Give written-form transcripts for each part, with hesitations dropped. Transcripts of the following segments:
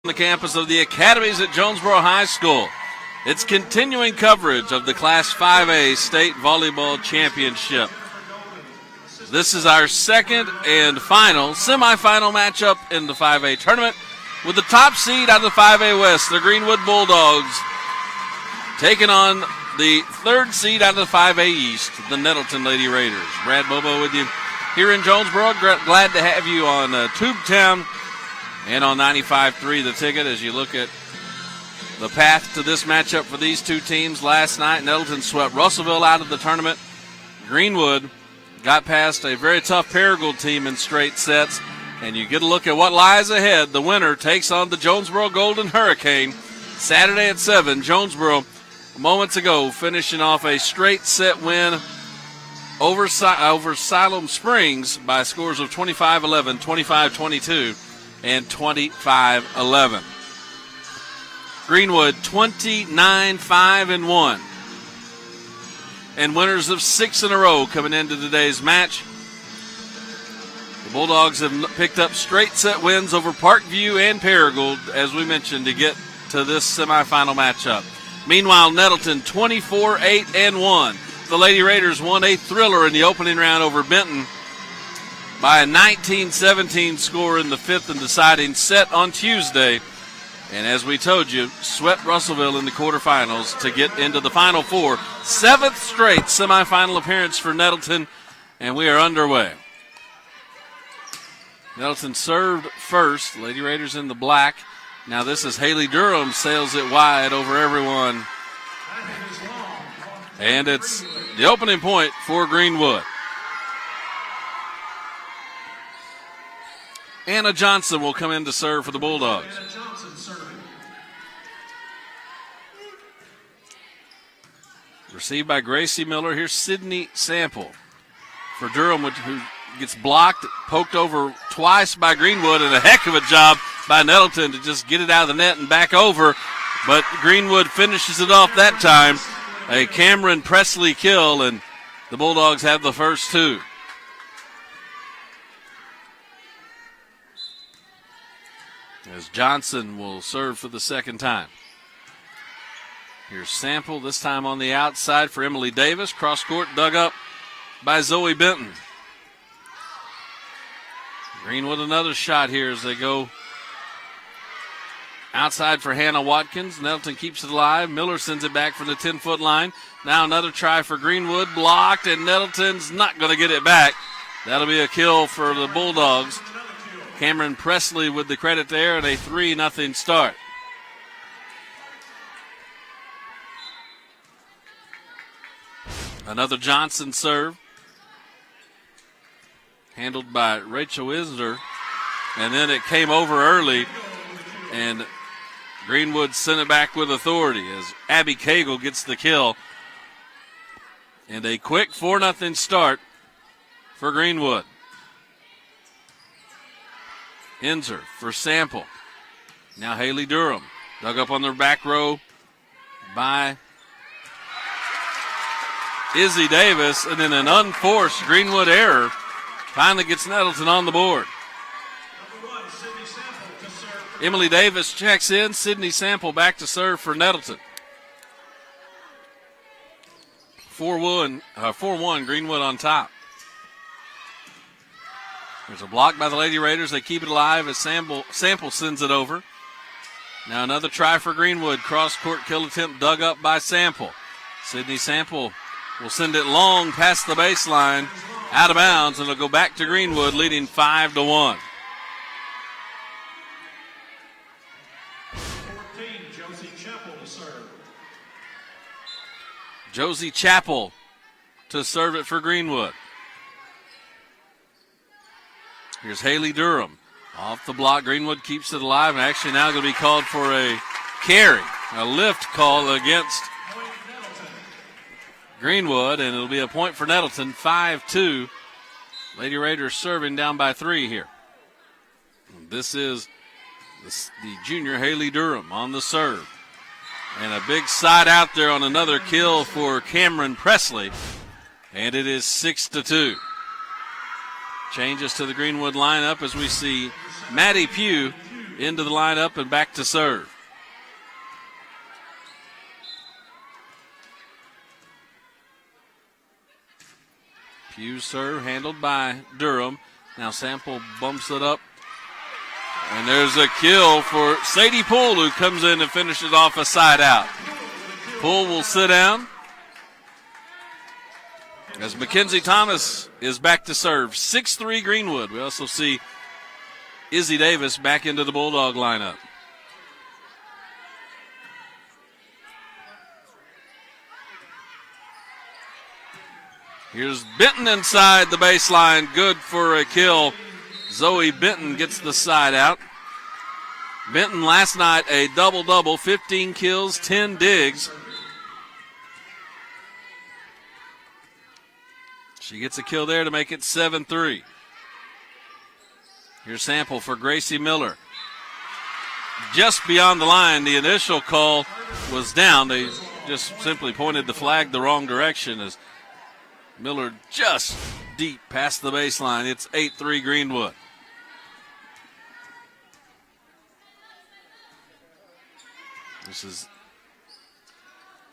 the campus of the Academies at Jonesboro High School. It's continuing coverage of the Class 5A State Volleyball Championship. This is our second and final semifinal matchup in the 5A tournament, with the top seed out of the 5A West, the Greenwood Bulldogs, taking on the third seed out of the 5A East, the Nettleton Lady Raiders. Brad Bobo with you here in Jonesboro. Glad to have you on Tubetown and on 95.3 The Ticket as you look at the path to this matchup for these two teams. Last night, Nettleton swept Russellville out of the tournament. Greenwood got past a very tough Paragould team in straight sets. And you get a look at what lies ahead. The winner takes on the Jonesboro Golden Hurricane Saturday at 7. Jonesboro, moments ago, finishing off a straight set win over Siloam Springs by scores of 25-11, 25-22, and 25-11. Greenwood 29-5-1. And winners of 6 in a row coming into today's match. The Bulldogs have picked up straight set wins over Parkview and Paragould, as we mentioned, to get to this semifinal matchup. Meanwhile, Nettleton 24-8-1. The Lady Raiders won a thriller in the opening round over Benton by a 19-17 score in the fifth and deciding set on Tuesday. And as we told you, swept Russellville in the quarterfinals to get into the Final Four. 7th straight semifinal appearance for Nettleton, and we are underway. Nettleton served first. Lady Raiders in the black. Now this is Haley Durham, sails it wide over everyone. And it's the opening point for Greenwood. Anna Johnson will come in to serve for the Bulldogs. Received by Gracie Miller. Here's Sydney Sample for Durham, who gets blocked, poked over twice by Greenwood, and a heck of a job by Nettleton to just get it out of the net and back over. But Greenwood finishes it off that time. A Cameron Presley kill, and the Bulldogs have the first two. As Johnson will serve for the second time. Here's Sample, this time on the outside for Emily Davis. Cross court dug up by Zoe Benton. Greenwood another shot here as they go outside for Hannah Watkins. Nettleton keeps it alive. Miller sends it back from the 10-foot line. Now another try for Greenwood, blocked, and Nettleton's not going to get it back. That'll be a kill for the Bulldogs. Cameron Presley with the credit there, and a 3-0 start. Another Johnson serve. Handled by Rachel Isner. And then it came over early, and Greenwood sent it back with authority as Abby Cagle gets the kill. And a quick 4-0 start for Greenwood. Inzer for Sample. Now Haley Durham. Dug up on their back row by Izzy Davis. And then an unforced Greenwood error finally gets Nettleton on the board. Emily Davis checks in. Sydney Sample back to serve for Nettleton. 4-1, Greenwood on top. There's a block by the Lady Raiders. They keep it alive as Sample sends it over. Now another try for Greenwood. Cross-court kill attempt dug up by Sample. Sydney Sample will send it long past the baseline, out of bounds, and it'll go back to Greenwood, leading 5-1. 14, Josie Chappell to serve. Josie Chappell to serve it for Greenwood. Here's Haley Durham. Off the block, Greenwood keeps it alive, and actually now going to be called for a carry, a lift call against Greenwood, and it'll be a point for Nettleton, 5-2. Lady Raiders serving down by 3 here. This is the junior Haley Durham on the serve. And a big side out there on another kill for Cameron Presley, and it is 6-2. Changes to the Greenwood lineup as we see Maddie Pugh into the lineup and back to serve. Pugh's serve handled by Durham. Now Sample bumps it up. And there's a kill for Sadie Poole, who comes in and finishes off a side out. Poole will sit down as Mackenzie Thomas is back to serve. 6-3 Greenwood. We also see Izzy Davis back into the Bulldog lineup. Here's Benton inside the baseline. Good for a kill. Zoe Benton gets the side out. Benton last night a double-double, 15 kills, 10 digs. She gets a kill there to make it 7-3. Here's Sample for Gracie Miller. Just beyond the line, the initial call was down. They just simply pointed the flag the wrong direction as Miller just deep past the baseline. It's 8-3 Greenwood. This is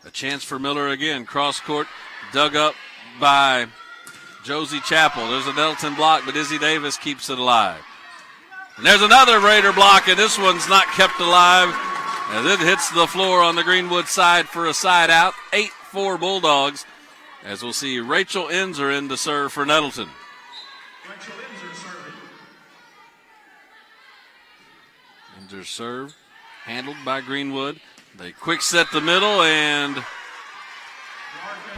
a chance for Miller again. Cross court, dug up by Josie Chappell. There's a Nettleton block, but Izzy Davis keeps it alive. And there's another Raider block, and this one's not kept alive as it hits the floor on the Greenwood side for a side out. 8-4 Bulldogs, as we'll see Rachel Enzer in to serve for Nettleton. Rachel Enzer serving. Enzer serve, handled by Greenwood. They quick set the middle, and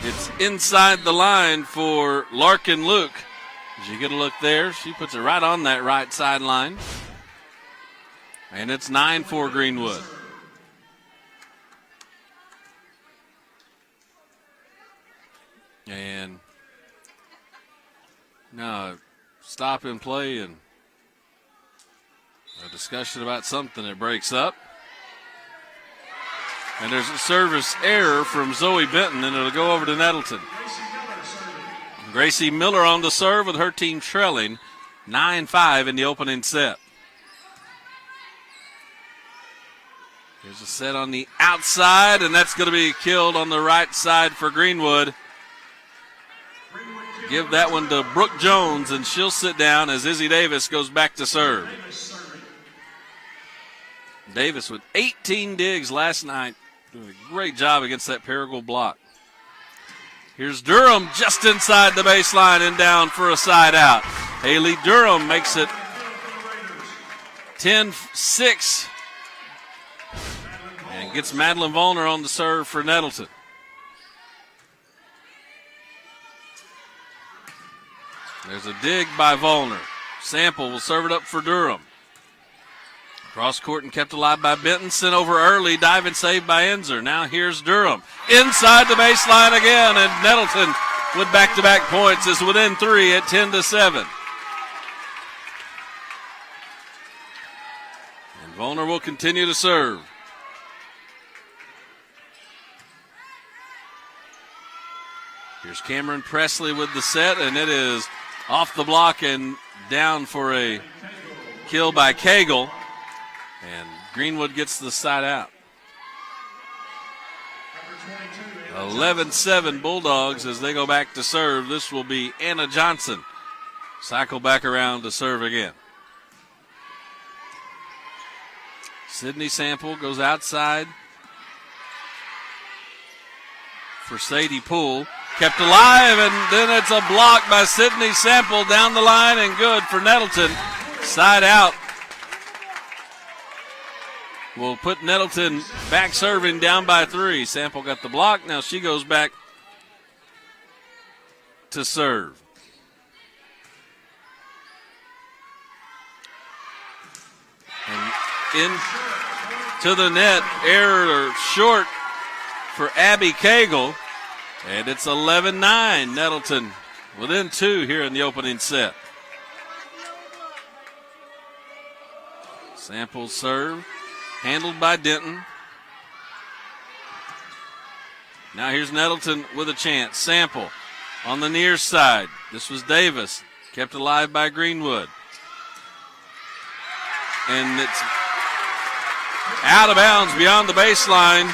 it's inside the line for Larkin Luke. As you get a look there, she puts it right on that right sideline. And it's 9-4 Greenwood. And now stop and play and a discussion about something that breaks up. And there's a service error from Zoe Benton, and it'll go over to Nettleton. Gracie Miller on the serve with her team trailing 9-5 in the opening set. Here's a set on the outside, and that's going to be killed on the right side for Greenwood. Give that one to Brooke Jones, and she'll sit down as Izzy Davis goes back to serve. Davis with 18 digs last night. Doing a great job against that Paragould block. Here's Durham just inside the baseline and down for a side out. Haley Durham makes it 10-6 and gets Madeline Volner on the serve for Nettleton. There's a dig by Volner. Sample will serve it up for Durham. Cross court and kept alive by Benton. Sent over early. Dive and save by Enzer. Now here's Durham. Inside the baseline again. And Nettleton with back-to-back points is within 3 at 10-7. And Volner will continue to serve. Here's Cameron Presley with the set. And it is off the block and down for a kill by Cagle. And Greenwood gets the side out. 11-7 Bulldogs as they go back to serve. This will be Anna Johnson. Cycle back around to serve again. Sydney Sample goes outside for Sadie Poole. Kept alive, and then it's a block by Sydney Sample down the line and good for Nettleton. Side out. Will put Nettleton back serving down by 3. Sample got the block. Now she goes back to serve. And into the net, error short for Abby Cagle. And it's 11-9. Nettleton within 2 here in the opening set. Sample serve. Handled by Denton. Now here's Nettleton with a chance. Sample on the near side. This was Davis. Kept alive by Greenwood. And it's Out of bounds beyond the baseline.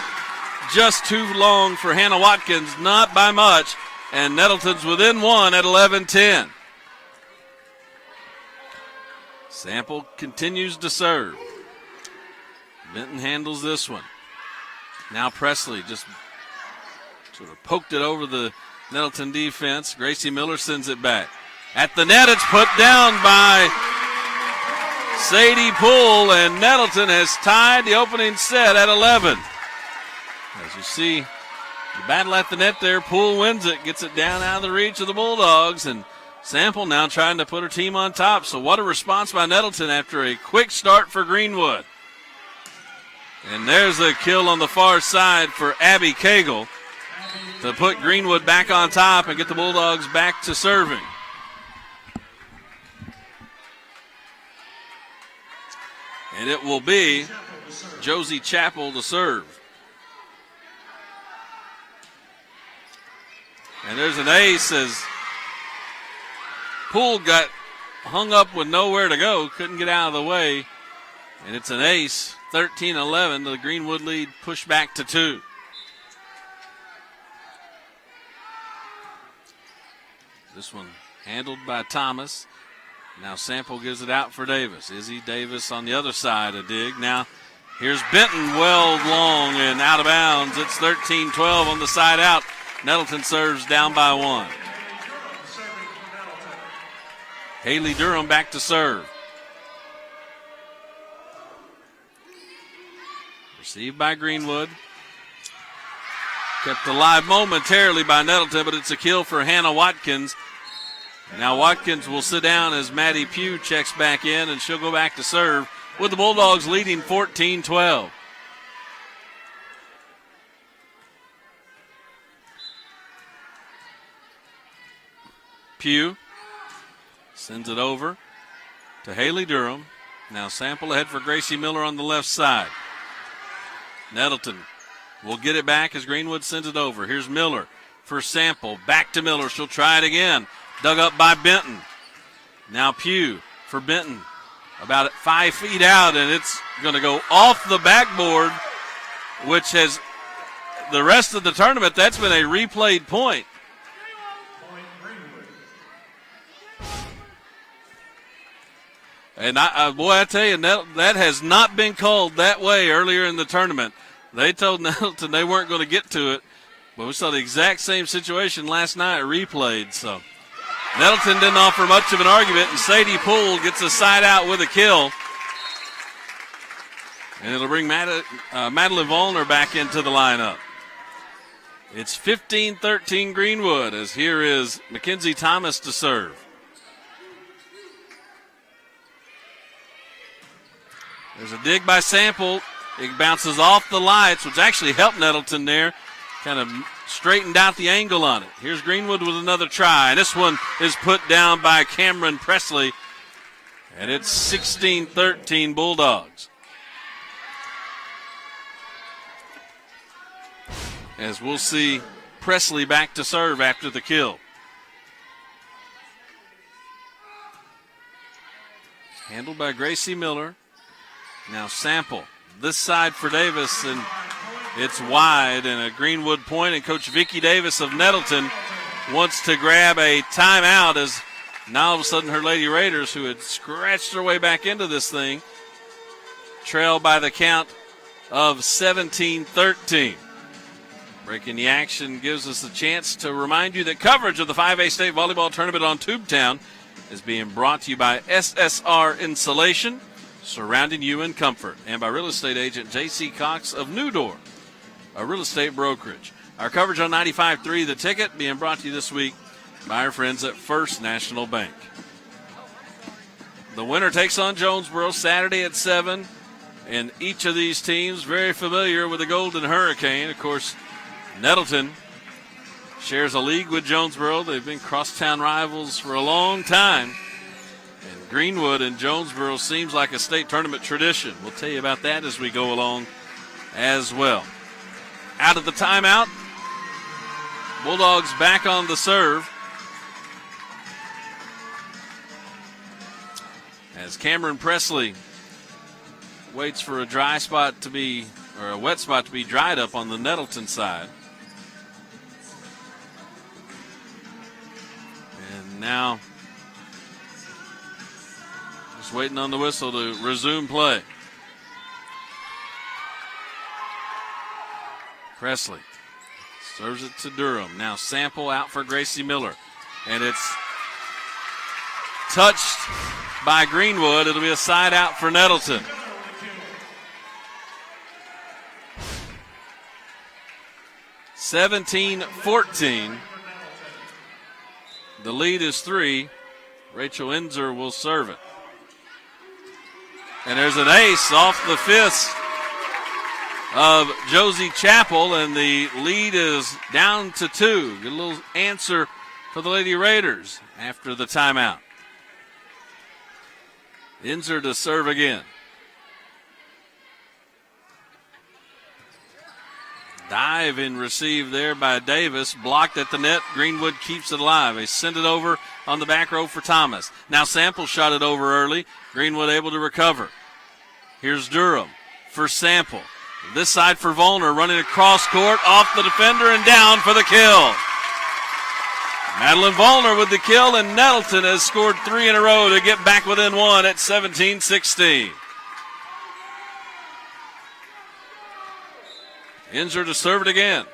Just too long for Hannah Watkins, not by much. And Nettleton's within one at 11-10. Sample continues to serve. Benton handles this one. Now Presley just sort of poked it over the Nettleton defense. Gracie Miller sends it back. At the net, it's put down by Sadie Poole, and Nettleton has tied the opening set at 11. As you see, the battle at the net there, Poole wins it, gets it down out of the reach of the Bulldogs, and Sample now trying to put her team on top. So what a response by Nettleton after a quick start for Greenwood. And there's a kill on the far side for Abby Cagle to put Greenwood back on top and get the Bulldogs back to serving. And it will be Josie Chappell to serve. And there's an ace as Poole got hung up with nowhere to go, couldn't get out of the way. And it's an ace, 13-11, the Greenwood lead pushed back to 2. This one handled by Thomas. Now Sample gives it out for Davis. Izzy Davis on the other side, a dig. Now here's Benton, well long and out of bounds. It's 13-12 on the side out. Nettleton serves down by 1. Haley Durham back to serve. Received by Greenwood. Kept alive momentarily by Nettleton, but it's a kill for Hannah Watkins. Now Watkins will sit down as Maddie Pugh checks back in, and she'll go back to serve with the Bulldogs leading 14-12. Pugh sends it over to Haley Durham. Now Sample ahead for Gracie Miller on the left side. Nettleton will get it back as Greenwood sends it over. Here's Miller for Sample. Back to Miller. She'll try it again. Dug up by Benton. Now Pugh for Benton. About 5 feet out, and it's going to go off the backboard, which has the rest of the tournament, that's been a replayed point. And I tell you, that has not been called that way earlier in the tournament. They told Nettleton they weren't going to get to it, but we saw the exact same situation last night replayed. So Nettleton didn't offer much of an argument, and Sadie Poole gets a side out with a kill. And it'll bring Madeline Vollner back into the lineup. It's 15-13 Greenwood, as here is Mackenzie Thomas to serve. There's a dig by Sample. It bounces off the lights, which actually helped Nettleton there. Kind of straightened out the angle on it. Here's Greenwood with another try. This one is put down by Cameron Presley. And it's 16-13 Bulldogs. As we'll see Presley back to serve after the kill. Handled by Gracie Miller. Now Sample, this side for Davis, and it's wide and a Greenwood point, and Coach Vicki Davis of Nettleton wants to grab a timeout as now all of a sudden her Lady Raiders, who had scratched their way back into this thing, trail by the count of 17-13. Breaking the action gives us a chance to remind you that coverage of the 5A State Volleyball Tournament on Tubetown is being brought to you by SSR Insulation, surrounding you in comfort, and by real estate agent J.C. Cox of New Door, a real estate brokerage. Our coverage on 95.3 The Ticket being brought to you this week by our friends at First National Bank. The winner takes on Jonesboro Saturday at 7, and each of these teams very familiar with the Golden Hurricane. Of course, Nettleton shares a league with Jonesboro. They've been crosstown rivals for a long time. And Greenwood and Jonesboro seems like a state tournament tradition. We'll tell you about that as we go along as well. Out of the timeout, Bulldogs back on the serve. As Cameron Presley waits for a dry spot to be, or a wet spot to be dried up on the Nettleton side. And now just waiting on the whistle to resume play. Presley serves it to Durham. Now Sample out for Gracie Miller. And it's touched by Greenwood. It'll be a side out for Nettleton. (17-14). The lead is 3. Rachel Enzer will serve it. And there's an ace off the fist of Josie Chappell, and the lead is down to 2. Get a little answer for the Lady Raiders after the timeout. Enzer to serve again. Dive and receive there by Davis. Blocked at the net. Greenwood keeps it alive. They send it over on the back row for Thomas. Now Sample shot it over early. Greenwood able to recover. Here's Durham for Sample. This side for Volner, running across court, off the defender and down for the kill. Madeline Volner with the kill, and Nettleton has scored 3 in a row to get back within 1 at 17-16. Enzer to serve it again.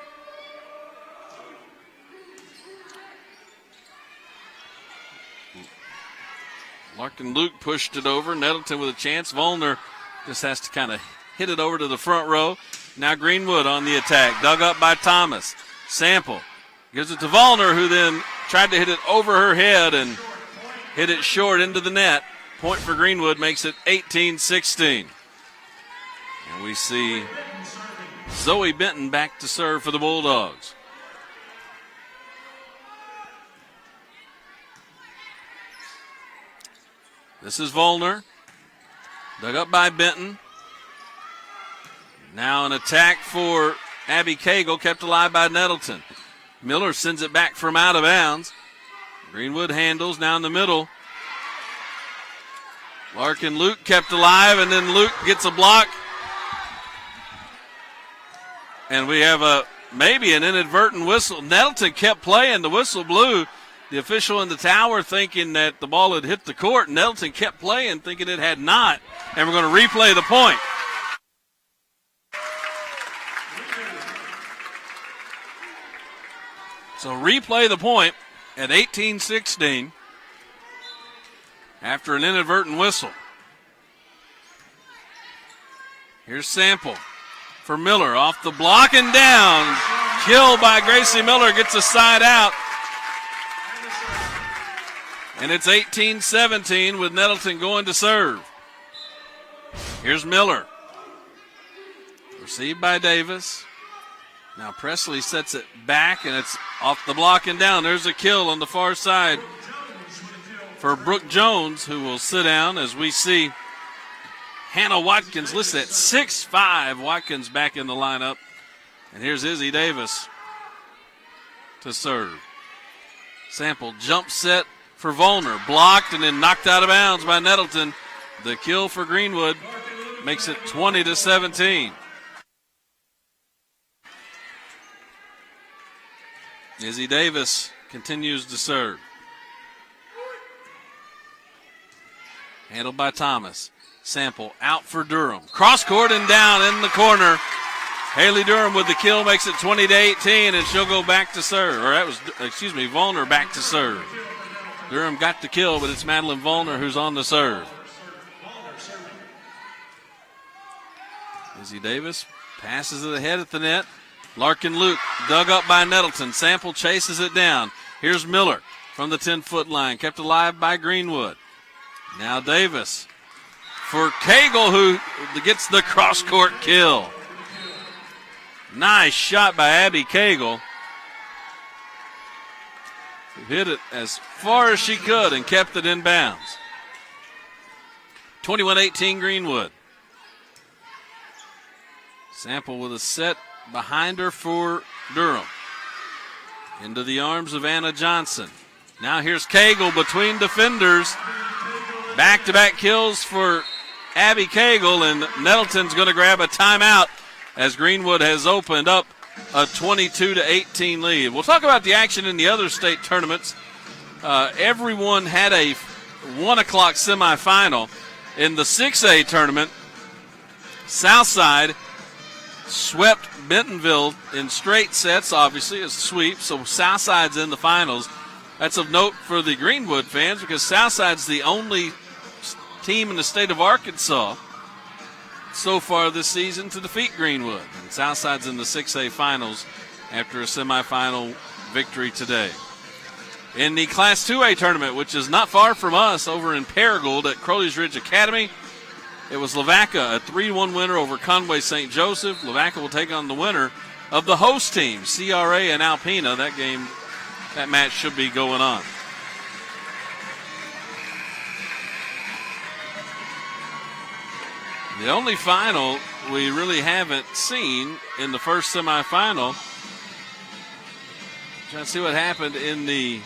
Larkin Luke pushed it over. Nettleton with a chance. Volner just has to kind of hit it over to the front row. Now Greenwood on the attack. Dug up by Thomas. Sample gives it to Volner, who then tried to hit it over her head and hit it short into the net. Point for Greenwood makes it 18-16. And we see Zoe Benton back to serve for the Bulldogs. This is Volner. Dug up by Benton. Now an attack for Abby Cagle, kept alive by Nettleton. Miller sends it back from out of bounds. Greenwood handles now in the middle. Larkin Luke kept alive, and then Luke gets a block. And we have maybe an inadvertent whistle. Nettleton kept playing. The whistle blew. The official in the tower thinking that the ball had hit the court. Nettleton kept playing, thinking it had not. And we're going to replay the point. So replay the point at 18-16 after an inadvertent whistle. Here's Sample for Miller, off the block and down. Kill by Gracie Miller, gets a side out. And it's 18-17 with Nettleton going to serve. Here's Miller. Received by Davis. Now Presley sets it back, and it's off the block and down. There's a kill on the far side for Brooke Jones, who will sit down as we see Hannah Watkins listed at 6'5". Watkins back in the lineup. And here's Izzy Davis to serve. Sample jump set for Volner. Blocked and then knocked out of bounds by Nettleton. The kill for Greenwood makes it 20-17. Izzy Davis continues to serve. Handled by Thomas. Sample out for Durham. Cross court and down in the corner. Haley Durham with the kill makes it 20-18, and she'll go back to serve. Or that was, Volner back to serve. Durham got the kill, but it's Madeline Volner who's on the serve. Izzy Davis passes it ahead at the net. Larkin Luke dug up by Nettleton. Sample chases it down. Here's Miller from the 10-foot line, kept alive by Greenwood. Now Davis for Cagle, who gets the cross-court kill. Nice shot by Abby Cagle. Hit it as far as she could and kept it in bounds. 21-18 Greenwood. Sample with a set behind her for Durham. Into the arms of Anna Johnson. Now here's Cagle between defenders. Back-to-back kills for Abby Cagle, and Nettleton's going to grab a timeout as Greenwood has opened up a 22-18 lead. We'll talk about the action in the other state tournaments. Everyone had a 1 o'clock semifinal. In the 6A tournament, Southside swept Bentonville in straight sets, obviously, a sweep, so Southside's in the finals. That's of note for the Greenwood fans because Southside's the only team in the state of Arkansas so far this season to defeat Greenwood. And Southside's in the 6A finals after a semifinal victory today. In the Class 2A tournament, which is not far from us, over in Paragould at Crowley's Ridge Academy, it was Lavaca, a 3-1 winner over Conway St. Joseph. Lavaca will take on the winner of the host team, CRA and Alpena. That match should be going on. The only final we really haven't seen in the first semifinal. Trying to see what happened in the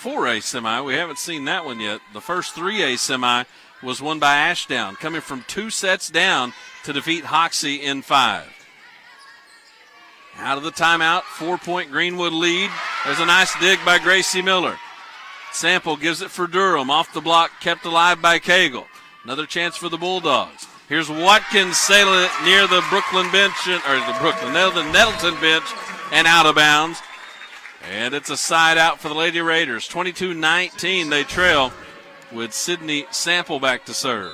4A semi. We haven't seen that one yet. The first 3A semi was won by Ashdown, coming from 2 sets down to defeat Hoxie in 5. Out of the timeout, 4-point Greenwood lead. There's a nice dig by Gracie Miller. Sample gives it for Durham. Off the block, kept alive by Cagle. Another chance for the Bulldogs. Here's Watkins sailing it near the Nettleton bench and out of bounds. And it's a side out for the Lady Raiders. 22-19 they trail with Sydney Sample back to serve.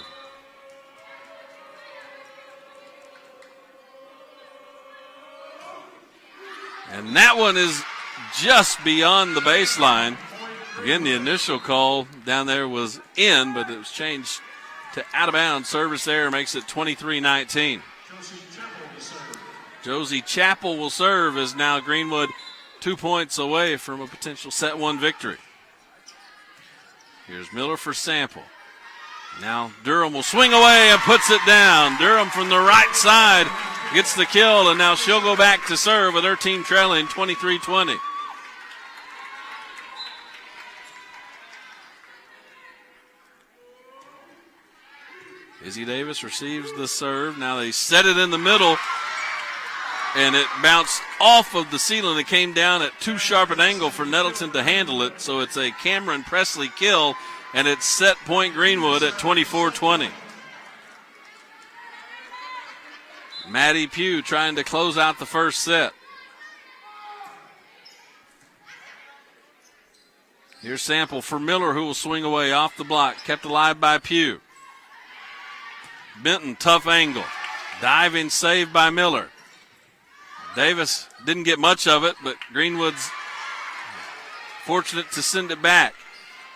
And that one is just beyond the baseline. Again, the initial call down there was in, but it was changed to out of bounds. Service error makes it 23-19. Josie Chappell will serve as now Greenwood 2 points away from a potential set 1 victory. Here's Miller for Sample. Now Durham will swing away and puts it down. Durham from the right side gets the kill, and now she'll go back to serve with her team trailing 23-20. Izzy Davis receives the serve. Now they set it in the middle, and it bounced off of the ceiling. It came down at too sharp an angle for Nettleton to handle it, so it's a Cameron Presley kill, and it's set point Greenwood at 24-20. Maddie Pugh trying to close out the first set. Here's Sample for Miller, who will swing away off the block, kept alive by Pugh. Benton, tough angle. Diving save by Miller. Davis didn't get much of it, but Greenwood's fortunate to send it back.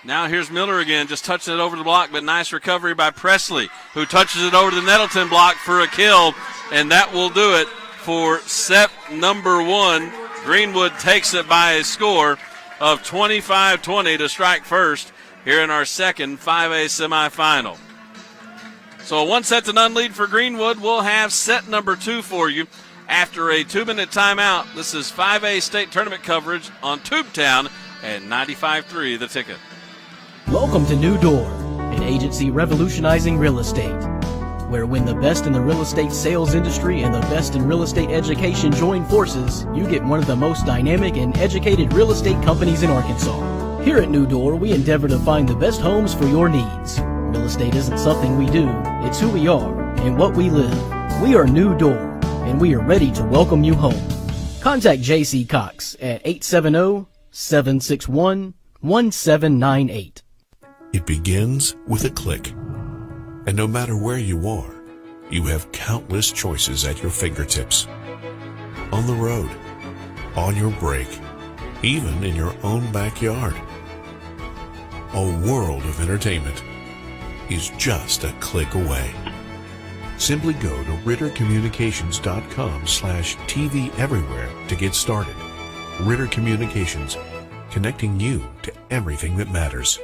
Now here's Miller again, just touching it over the block, but nice recovery by Presley, who touches it over the Nettleton block for a kill, and that will do it for set number 1. Greenwood takes it by a score of 25-20 to strike first here in our second 5A semifinal. So a 1-0 lead for Greenwood. We'll have set number 2 for you after a 2-minute timeout. This is 5A state tournament coverage on Tubetown at 95.3 The Ticket. Welcome to New Door, an agency revolutionizing real estate, where when the best in the real estate sales industry and the best in real estate education join forces, you get one of the most dynamic and educated real estate companies in Arkansas. Here at New Door, we endeavor to find the best homes for your needs. Real estate isn't something we do, it's who we are and what we live. We are New Door, and we are ready to welcome you home. Contact J.C. Cox at 870-761-1798. It begins with a click. And no matter where you are, you have countless choices at your fingertips. On the road, on your break, even in your own backyard. A world of entertainment is just a click away. Simply go to rittercommunications.com/TV Everywhere to get started. Ritter Communications, connecting you to everything that matters.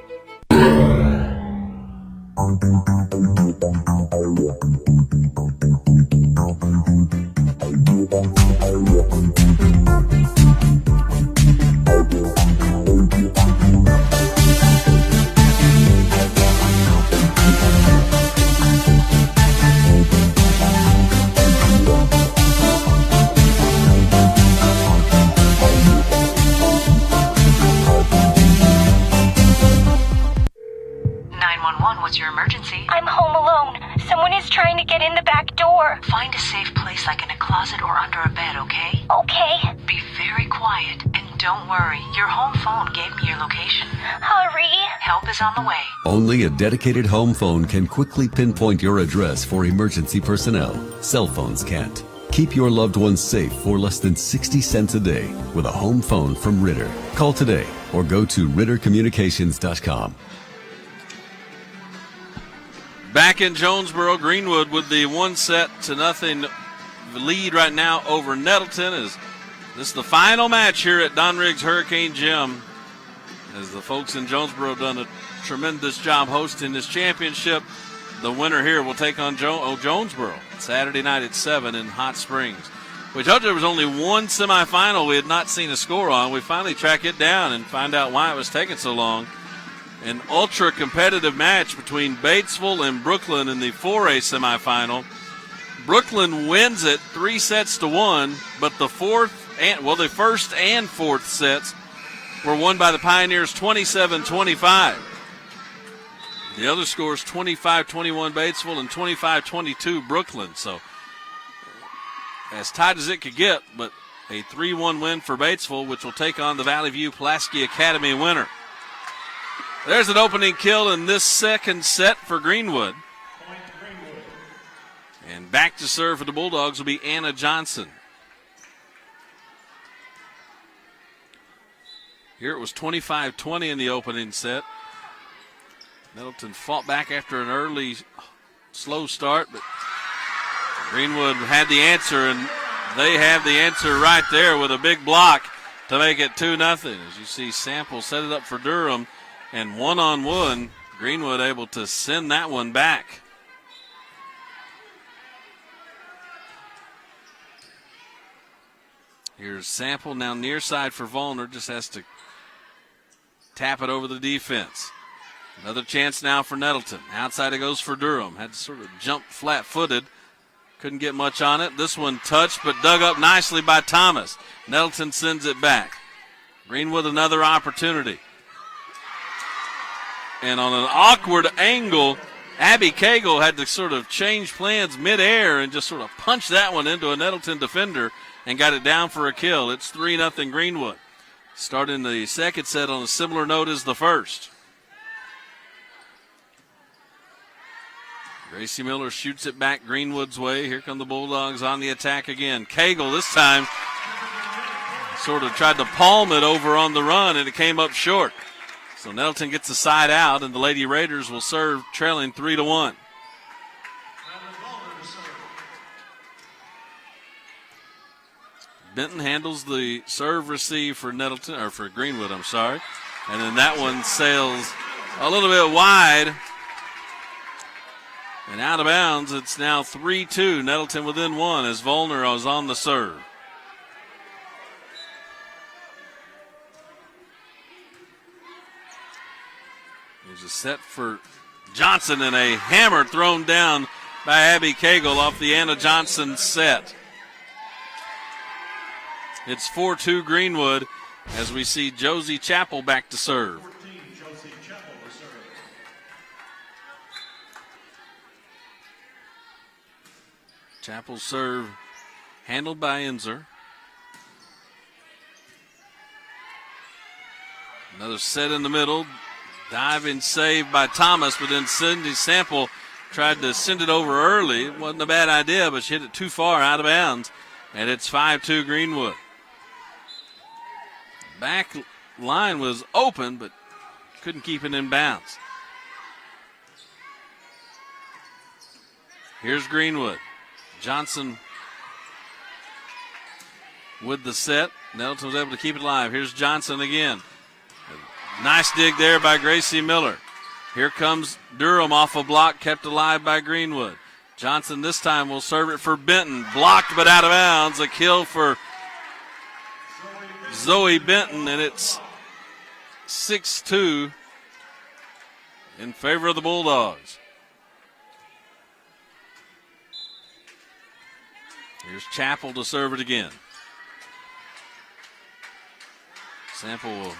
Find a safe place like in a closet or under a bed, okay? Okay. Be very quiet and don't worry. Your home phone gave me your location. Hurry. Help is on the way. Only a dedicated home phone can quickly pinpoint your address for emergency personnel. Cell phones can't. Keep your loved ones safe for less than 60 cents a day with a home phone from Ritter. Call today or go to rittercommunications.com. Back in Jonesboro, Greenwood with the 1-0 lead right now over Nettleton. This is the final match here at Don Riggs Hurricane Gym, as the folks in Jonesboro have done a tremendous job hosting this championship. The winner here will take on Jonesboro Saturday night at 7 in Hot Springs. We told you there was only one semifinal we had not seen a score on. We finally track it down and find out why it was taking so long. An ultra-competitive match between Batesville and Brooklyn in the 4A semifinal. Brooklyn wins it 3-1, but the first and fourth sets were won by the Pioneers 27-25. The other scores 25-21 Batesville and 25-22 Brooklyn. So as tight as it could get, but a 3-1 win for Batesville, which will take on the Valley View Pulaski Academy winner. There's an opening kill in this second set for Greenwood. And back to serve for the Bulldogs will be Anna Johnson. Here it was 25-20 in the opening set. Nettleton fought back after an early slow start, but Greenwood had the answer, and they have the answer right there with a big block to make it 2-0. As you see, Sample set it up for Durham, and one-on-one, Greenwood able to send that one back. Here's Sample now near side for Volner, just has to tap it over the defense. Another chance now for Nettleton. Outside it goes for Durham. Had to sort of jump flat-footed. Couldn't get much on it. This one touched but dug up nicely by Thomas. Nettleton sends it back. Greenwood another opportunity. And on an awkward angle, Abby Cagle had to sort of change plans midair and just sort of punch that one into a Nettleton defender and got it down for a kill. It's 3-0 Greenwood. Starting the second set on a similar note as the first. Gracie Miller shoots it back Greenwood's way. Here come the Bulldogs on the attack again. Cagle this time sort of tried to palm it over on the run, and it came up short. So Nettleton gets the side out, and the Lady Raiders will serve trailing 3-1. Benton handles the serve receive for Nettleton, or for Greenwood, I'm sorry. And then that one sails a little bit wide and out of bounds. It's now 3-2. Nettleton within one as Volner is on the serve. There's a set for Johnson and a hammer thrown down by Abby Cagle off the Anna Johnson set. It's 4-2 Greenwood as we see Josie Chappell back to serve. Chappell's serve handled by Enzer. Another set in the middle. Diving save by Thomas, but then Cindy Sample tried to send it over early. It wasn't a bad idea, but she hit it too far out of bounds. And it's 5-2 Greenwood. Back line was open, but couldn't keep it in bounds. Here's Greenwood. Johnson with the set. Nettleton was able to keep it alive. Here's Johnson again. Nice dig there by Gracie Miller. Here comes Durham off a block, kept alive by Greenwood. Johnson this time will serve it for Benton. Blocked but out of bounds. A kill for Zoe Benton, and it's 6-2 in favor of the Bulldogs. Here's Chappell to serve it again. Sample will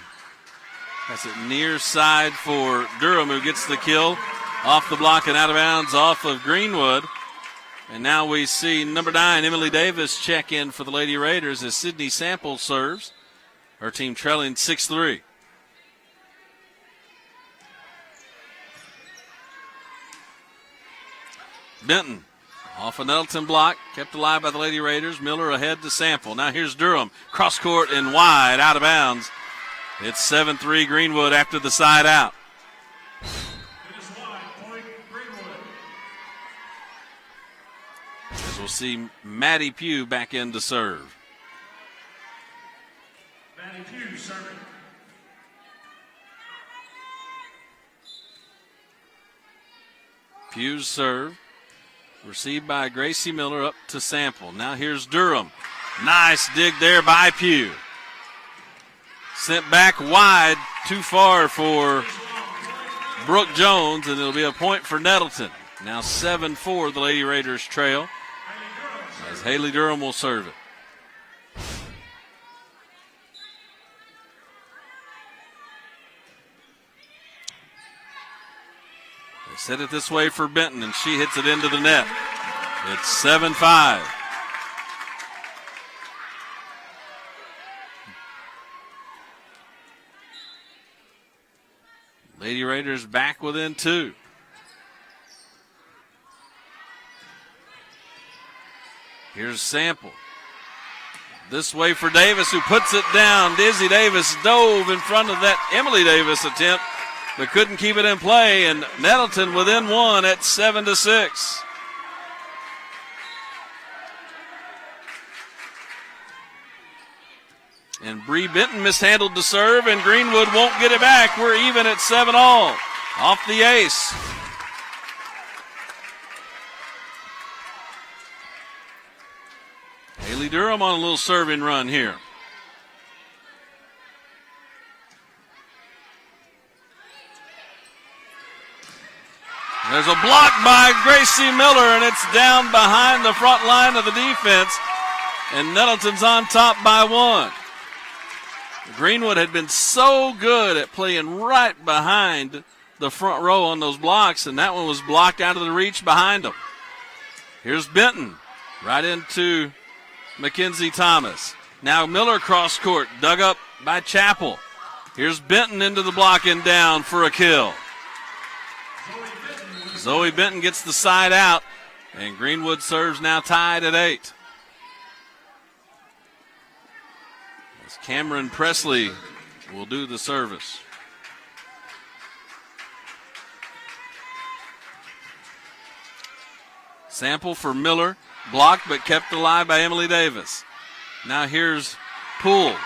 pass it near side for Durham, who gets the kill off the block and out of bounds off of Greenwood. And now we see number 9, Emily Davis, check in for the Lady Raiders as Sydney Sample serves. Her team trailing 6-3. Benton off a Nettleton block, kept alive by the Lady Raiders. Miller ahead to Sample. Now here's Durham. Cross court and wide, out of bounds. It's 7-3 Greenwood after the side out. It is wide, point Greenwood. As we'll see Maddie Pugh back in to serve. Maddie Pugh serving. Pugh's serve. Received by Gracie Miller up to Sample. Now here's Durham. Nice dig there by Pugh. Sent back wide, too far for Brooke Jones, and it'll be a point for Nettleton. Now 7-4, the Lady Raiders trail, as Haley Durham will serve it. They set it this way for Benton, and she hits it into the net. It's 7-5. Lady Raiders back within 2. Here's Sample. This way for Davis, who puts it down. Dizzy Davis dove in front of that Emily Davis attempt, but couldn't keep it in play, and Nettleton within 1 at 7-6. And Bree Benton mishandled the serve, and Greenwood won't get it back. We're even at 7-all. Off the ace. Haley Durham on a little serving run here. There's a block by Gracie Miller, and it's down behind the front line of the defense, and Nettleton's on top by 1. Greenwood had been so good at playing right behind the front row on those blocks, and that one was blocked out of the reach behind them. Here's Benton right into Mackenzie Thomas. Now Miller cross court, dug up by Chappell. Here's Benton into the block and down for a kill. Zoe Benton gets the side out, and Greenwood serves now tied at 8. As Cameron Presley will do the service. Sample for Miller, blocked but kept alive by Emily Davis. Now here's Poole,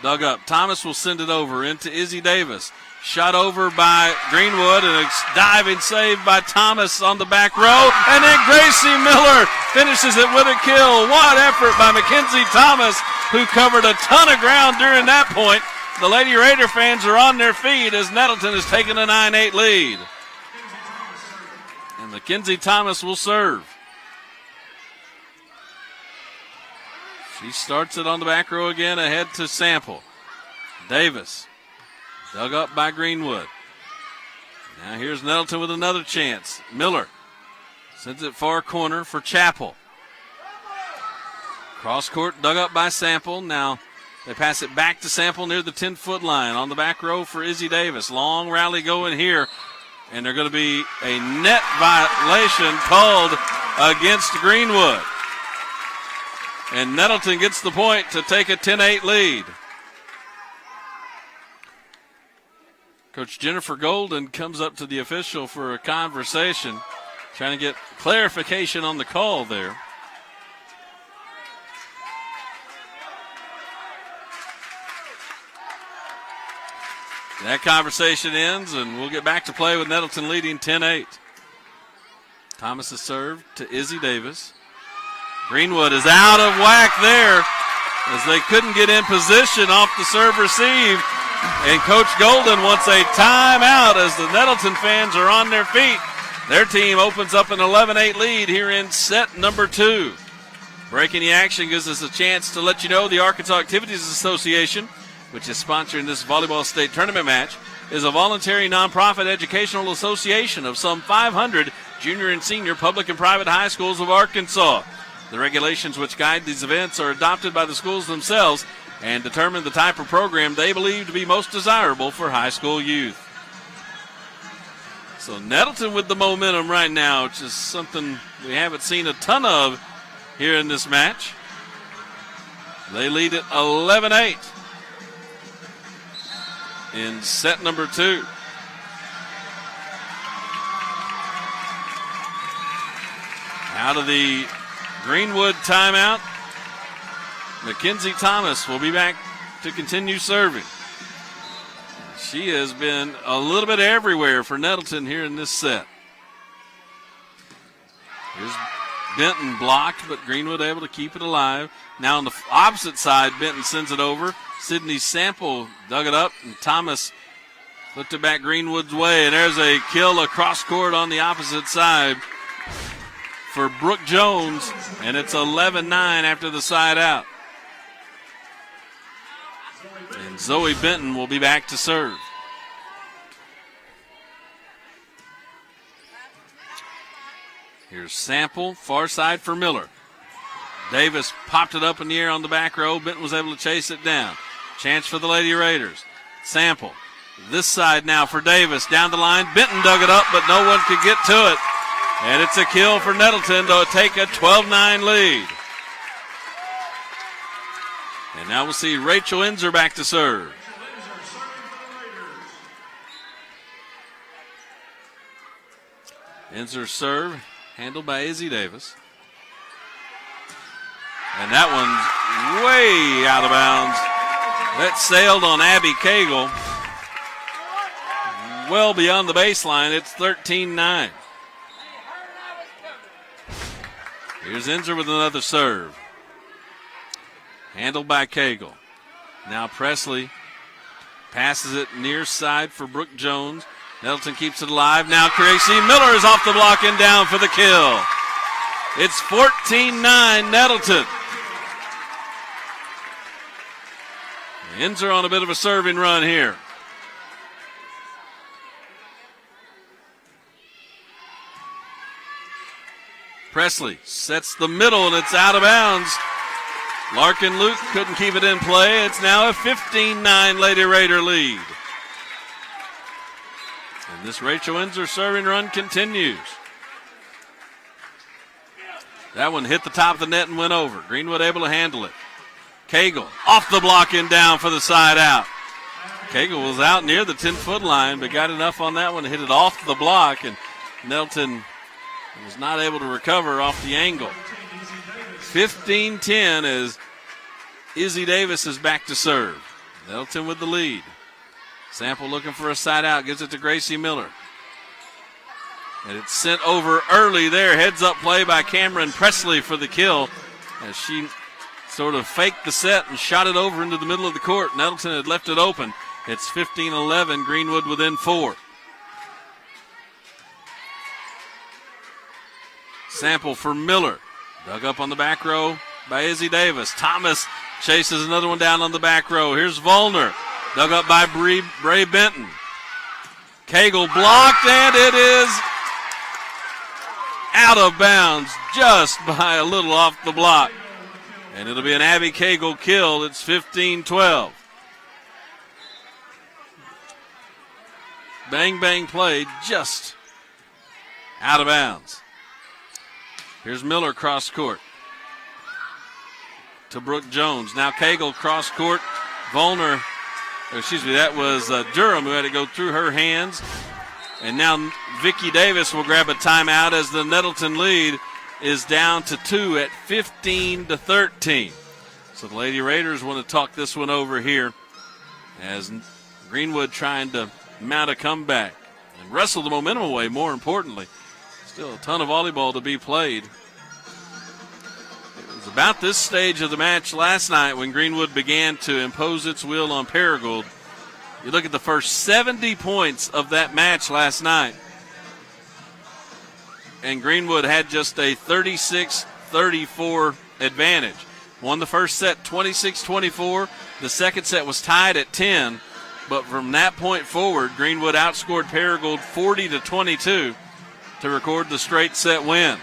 dug up. Thomas will send it over into Izzy Davis. Shot over by Greenwood, and a diving save by Thomas on the back row. And then Gracie Miller finishes it with a kill. What effort by Mackenzie Thomas, who covered a ton of ground during that point. The Lady Raider fans are on their feet as Nettleton has taken a 9-8 lead. And Mackenzie Thomas will serve. She starts it on the back row again, ahead to Sample. Davis. Dug up by Greenwood. Now here's Nettleton with another chance. Miller sends it far corner for Chappell. Cross court dug up by Sample. Now they pass it back to Sample near the 10-foot line on the back row for Izzy Davis. Long rally going here, and they're going to be a net violation called against Greenwood. And Nettleton gets the point to take a 10-8 lead. Coach Jennifer Golden comes up to the official for a conversation, trying to get clarification on the call there. That conversation ends, and we'll get back to play with Nettleton leading 10-8. Thomas is served to Izzy Davis. Greenwood is out of whack there as they couldn't get in position off the serve receive. And Coach Golden wants a timeout as the Nettleton fans are on their feet. Their team opens up an 11-8 lead here in set number 2. Breaking the action gives us a chance to let you know the Arkansas Activities Association, which is sponsoring this volleyball state tournament match, is a voluntary nonprofit educational association of some 500 junior and senior public and private high schools of Arkansas. The regulations which guide these events are adopted by the schools themselves and determine the type of program they believe to be most desirable for high school youth. So Nettleton with the momentum right now, which is something we haven't seen a ton of here in this match. They lead at 11-8 in set number 2. Out of the Greenwood timeout, Mackenzie Thomas will be back to continue serving. She has been a little bit everywhere for Nettleton here in this set. Here's Benton blocked, but Greenwood able to keep it alive. Now on the opposite side, Benton sends it over. Sydney Sample dug it up, and Thomas flipped it back Greenwood's way. And there's a kill across court on the opposite side for Brooke Jones, and it's 11-9 after the side out. And Zoe Benton will be back to serve. Here's Sample, far side for Miller. Davis popped it up in the air on the back row. Benton was able to chase it down. Chance for the Lady Raiders. Sample, this side now for Davis. Down the line, Benton dug it up, but no one could get to it. And it's a kill for Nettleton to take a 12-9 lead. And now we'll see Rachel Enzer back to serve. Enzer serve, handled by Izzy Davis. And that one's way out of bounds. That sailed on Abby Cagle. Well beyond the baseline, it's 13-9. Here's Enzer with another serve. Handled by Cagle. Now Presley passes it near side for Brooke Jones. Nettleton keeps it alive. Now Gracie Miller is off the block and down for the kill. It's 14-9 Nettleton. Enzer on a bit of a serving run here. Presley sets the middle, and it's out of bounds. Larkin Luke couldn't keep it in play. It's now a 15-9 Lady Raider lead. And this Rachel Enzer serving run continues. That one hit the top of the net and went over. Greenwood able to handle it. Cagle off the block and down for the side out. Cagle was out near the 10-foot line, but got enough on that one to hit it off the block, and Nettleton was not able to recover off the angle. 15-10 as Izzy Davis is back to serve. Nettleton with the lead. Sample looking for a side out, gives it to Gracie Miller. And it's sent over early there. Heads up play by Cameron Presley for the kill as she sort of faked the set and shot it over into the middle of the court. Nettleton had left it open. It's 15-11, Greenwood within 4. Sample for Miller. Dug up on the back row by Izzy Davis. Thomas chases another one down on the back row. Here's Volner. Dug up by Bray Benton. Cagle blocked, and it is out of bounds just by a little off the block. And it'll be an Abby Cagle kill. It's 15-12. Bang, bang play, just out of bounds. Here's Miller cross court to Brooke Jones. Now Cagle cross court. Volner, that was Durham who had to go through her hands. And now Vicki Davis will grab a timeout as the Nettleton lead is down to 2 at 15-13. So the Lady Raiders want to talk this one over here as Greenwood trying to mount a comeback and wrestle the momentum away, more importantly. Still a ton of volleyball to be played. It was about this stage of the match last night when Greenwood began to impose its will on Paragould. You look at the first 70 points of that match last night, and Greenwood had just a 36-34 advantage. Won the first set 26-24. The second set was tied at 10. But from that point forward, Greenwood outscored Paragould 40-22. to record the straight set win.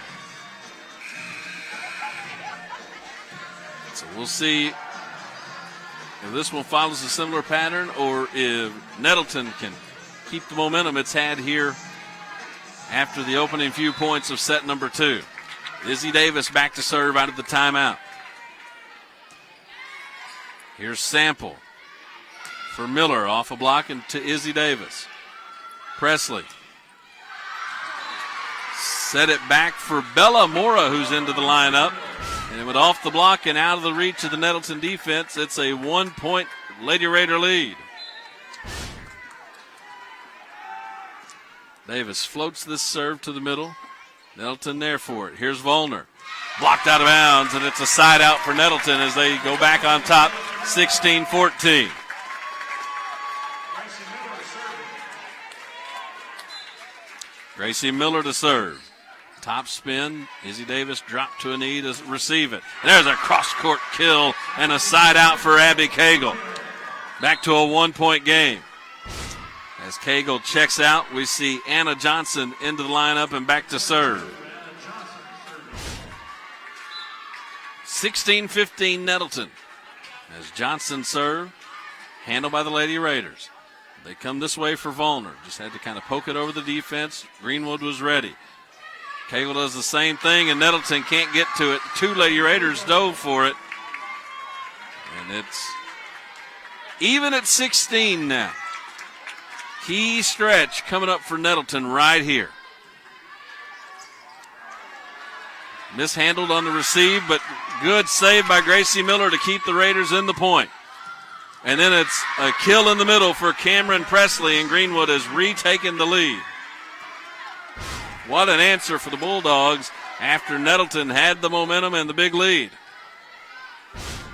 So we'll see if this one follows a similar pattern or if Nettleton can keep the momentum it's had here after the opening few points of set number 2. Izzy Davis back to serve out of the timeout. Here's Sample for Miller, off a block and to Izzy Davis. Presley set it back for Bella Mora, who's into the lineup. And it went off the block and out of the reach of the Nettleton defense. It's a 1-point Lady Raider lead. Davis floats this serve to the middle. Nettleton there for it. Here's Volner. Blocked out of bounds, and it's a side out for Nettleton as they go back on top, 16-14. Gracie Miller to serve. Top spin. Izzy Davis dropped to a knee to receive it. And there's a cross-court kill and a side out for Abby Cagle. Back to a 1-point game. As Cagle checks out, we see Anna Johnson into the lineup and back to serve. 16-15 Nettleton. As Johnson serve, handled by the Lady Raiders. They come this way for Volner. Just had to kind of poke it over the defense. Greenwood was ready. Cagle does the same thing, and Nettleton can't get to it. 2 Lady Raiders dove for it. And it's even at 16 now. Key stretch coming up for Nettleton right here. Mishandled on the receive, but good save by Gracie Miller to keep the Raiders in the point. And then it's a kill in the middle for Cameron Presley, and Greenwood has retaken the lead. What an answer for the Bulldogs after Nettleton had the momentum and the big lead.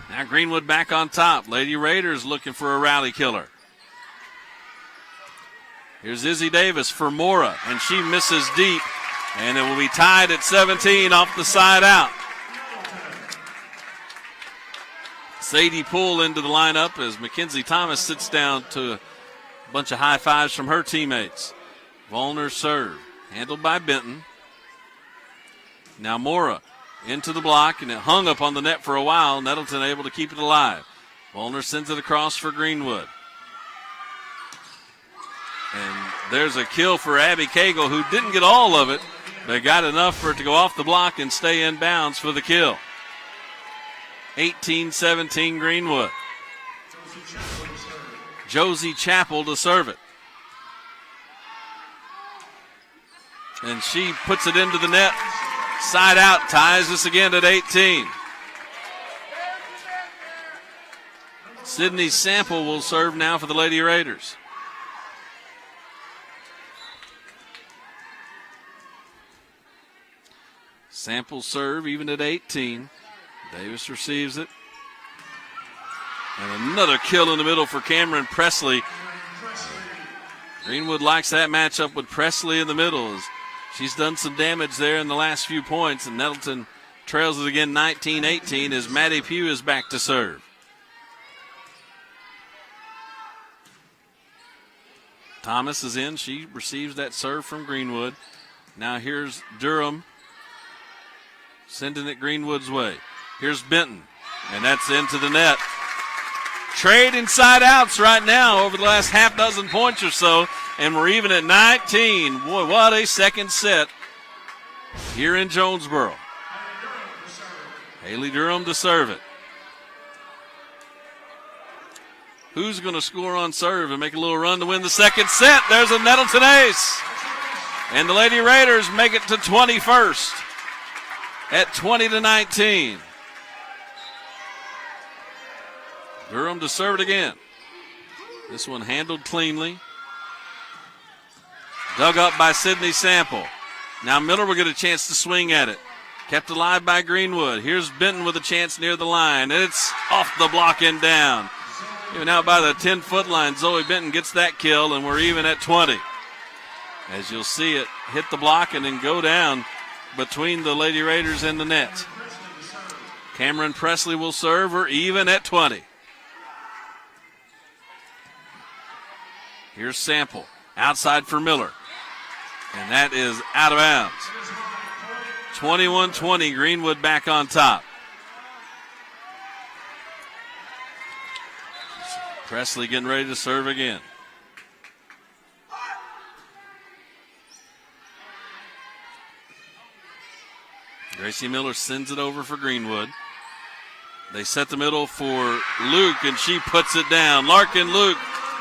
Now Greenwood back on top. Lady Raiders looking for a rally killer. Here's Izzy Davis for Mora, and she misses deep, and it will be tied at 17 off the side out. Sadie Poole into the lineup as Mackenzie Thomas sits down to a bunch of high fives from her teammates. Volner serve, handled by Benton. Now Mora into the block, and it hung up on the net for a while. Nettleton able to keep it alive. Volner sends it across for Greenwood. And there's a kill for Abby Cagle, who didn't get all of it, but got enough for it to go off the block and stay in bounds for the kill. 18-17 Greenwood. Josie Chappell to serve it. And she puts it into the net. Side out, ties us again at 18. Sydney Sample will serve now for the Lady Raiders. Sample serve even at 18. Davis receives it. And another kill in the middle for Cameron Presley. Greenwood likes that matchup with Presley in the middle. She's done some damage there in the last few points, and Nettleton trails it again 19-18 as Maddie Pugh is back to serve. Thomas is in. She receives that serve from Greenwood. Now here's Durham sending it Greenwood's way. Here's Benton, and that's into the net. Trade inside outs right now over the last half dozen points or so, and we're even at 19. Boy, what a second set here in Jonesboro. Haley Durham to serve it. Who's going to score on serve and make a little run to win the second set? There's a Nettleton ace. And the Lady Raiders make it to 21st at 20-19. Durham to serve it again. This one handled cleanly. Dug up by Sydney Sample. Now Miller will get a chance to swing at it. Kept alive by Greenwood. Here's Benton with a chance near the line. And it's off the block and down. Even out by the 10-foot line, Zoe Benton gets that kill, and we're even at 20. As you'll see it hit the block and then go down between the Lady Raiders and the net. Cameron Presley will serve. We're even at 20. Here's Sample. Outside for Miller. And that is out of bounds. 21-20, Greenwood back on top. Presley getting ready to serve again. Gracie Miller sends it over for Greenwood. They set the middle for Luke, and she puts it down. Larkin Luke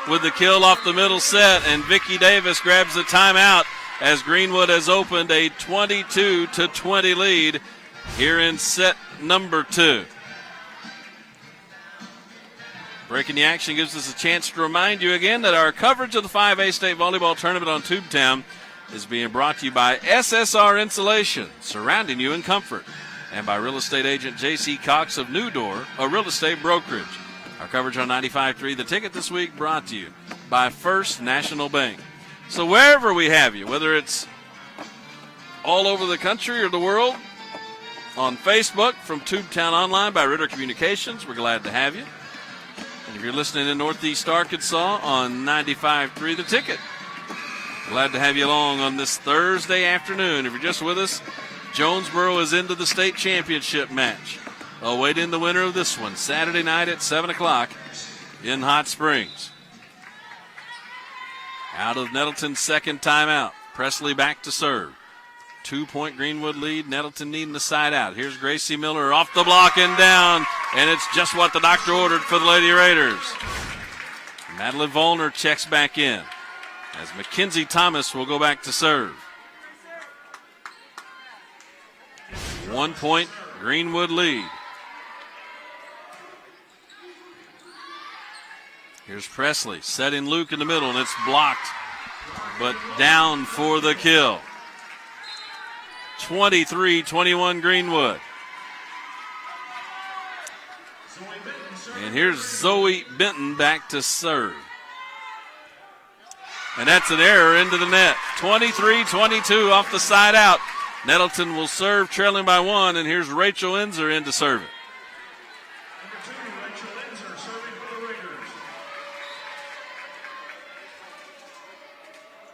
with the kill off the middle set, and Vicki Davis grabs the timeout as Greenwood has opened a 22-20 lead here in set number 2. Breaking the action gives us a chance to remind you again that our coverage of the 5A State Volleyball Tournament on Tubetown is being brought to you by SSR Insulation, surrounding you in comfort, and by real estate agent J.C. Cox of New Door, a real estate brokerage. Our coverage on 95.3 The Ticket this week brought to you by First National Bank. So wherever we have you, whether it's all over the country or the world, on Facebook from Tubetown Online by Ritter Communications, we're glad to have you. And if you're listening in Northeast Arkansas on 95.3 The Ticket, glad to have you along on this Thursday afternoon. If you're just with us, Jonesboro is into the state championship match. Awaiting the winner of this one, Saturday night at 7 o'clock in Hot Springs. Out of Nettleton's second timeout, Presley back to serve. 2-point Greenwood lead, Nettleton needing the side out. Here's Gracie Miller off the block and down, and it's just what the doctor ordered for the Lady Raiders. Madeline Volner checks back in as Mackenzie Thomas will go back to serve. 1-point Greenwood lead. Here's Presley setting Luke in the middle, and it's blocked, but down for the kill. 23-21 Greenwood. And here's Zoe Benton back to serve. And that's an error into the net. 23-22 off the side out. Nettleton will serve trailing by 1, and here's Rachel Enzer in to serve it.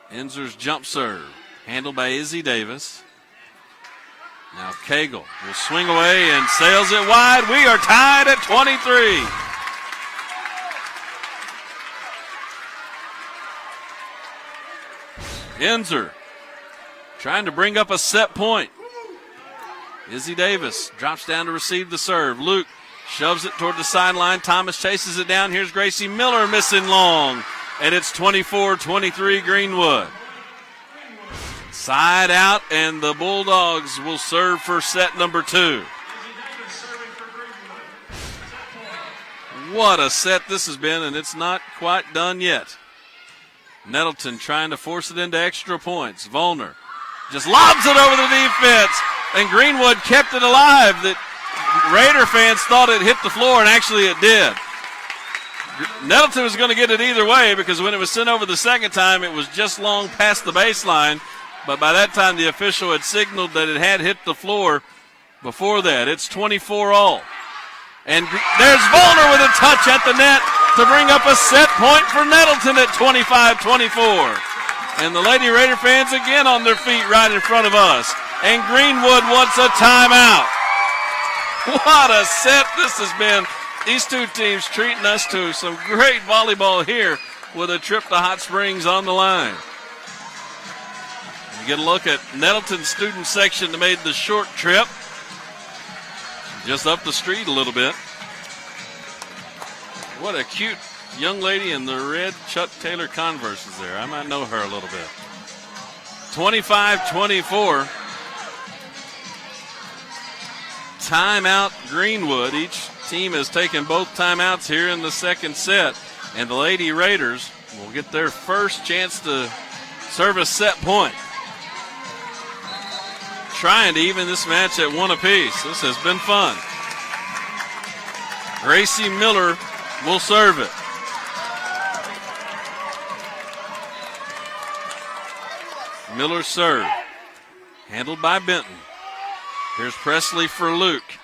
Enzer's jump serve, handled by Izzy Davis. Now Cagle will swing away and sails it wide. We are tied at 23. Enzer trying to bring up a set point. Izzy Davis drops down to receive the serve. Luke shoves it toward the sideline. Thomas chases it down. Here's Gracie Miller missing long. And it's 24-23 Greenwood. Side out, and the Bulldogs will serve for set number 2. What a set this has been, and it's not quite done yet. Nettleton trying to force it into extra points. Volner just lobs it over the defense, and Greenwood kept it alive. That Raider fans thought it hit the floor, and actually it did. Nettleton was going to get it either way because when it was sent over the second time, it was just long past the baseline. But by that time, the official had signaled that it had hit the floor before that. It's 24 all. And there's Volner with a touch at the net to bring up a set point for Nettleton at 25-24. And the Lady Raider fans again on their feet right in front of us. And Greenwood wants a timeout. What a set this has been. These two teams treating us to some great volleyball here with a trip to Hot Springs on the line. You get a look at Nettleton's student section that made the short trip. Just up the street a little bit. What a cute young lady in the red Chuck Taylor Converses there. I might know her a little bit. 25-24. Timeout Greenwood. Each team has taken both timeouts here in the second set. And the Lady Raiders will get their first chance to serve a set point. Trying to even this match at 1 apiece. This has been fun. Gracie Miller will serve it. Miller serve. Handled by Benton. Here's Presley for Luke.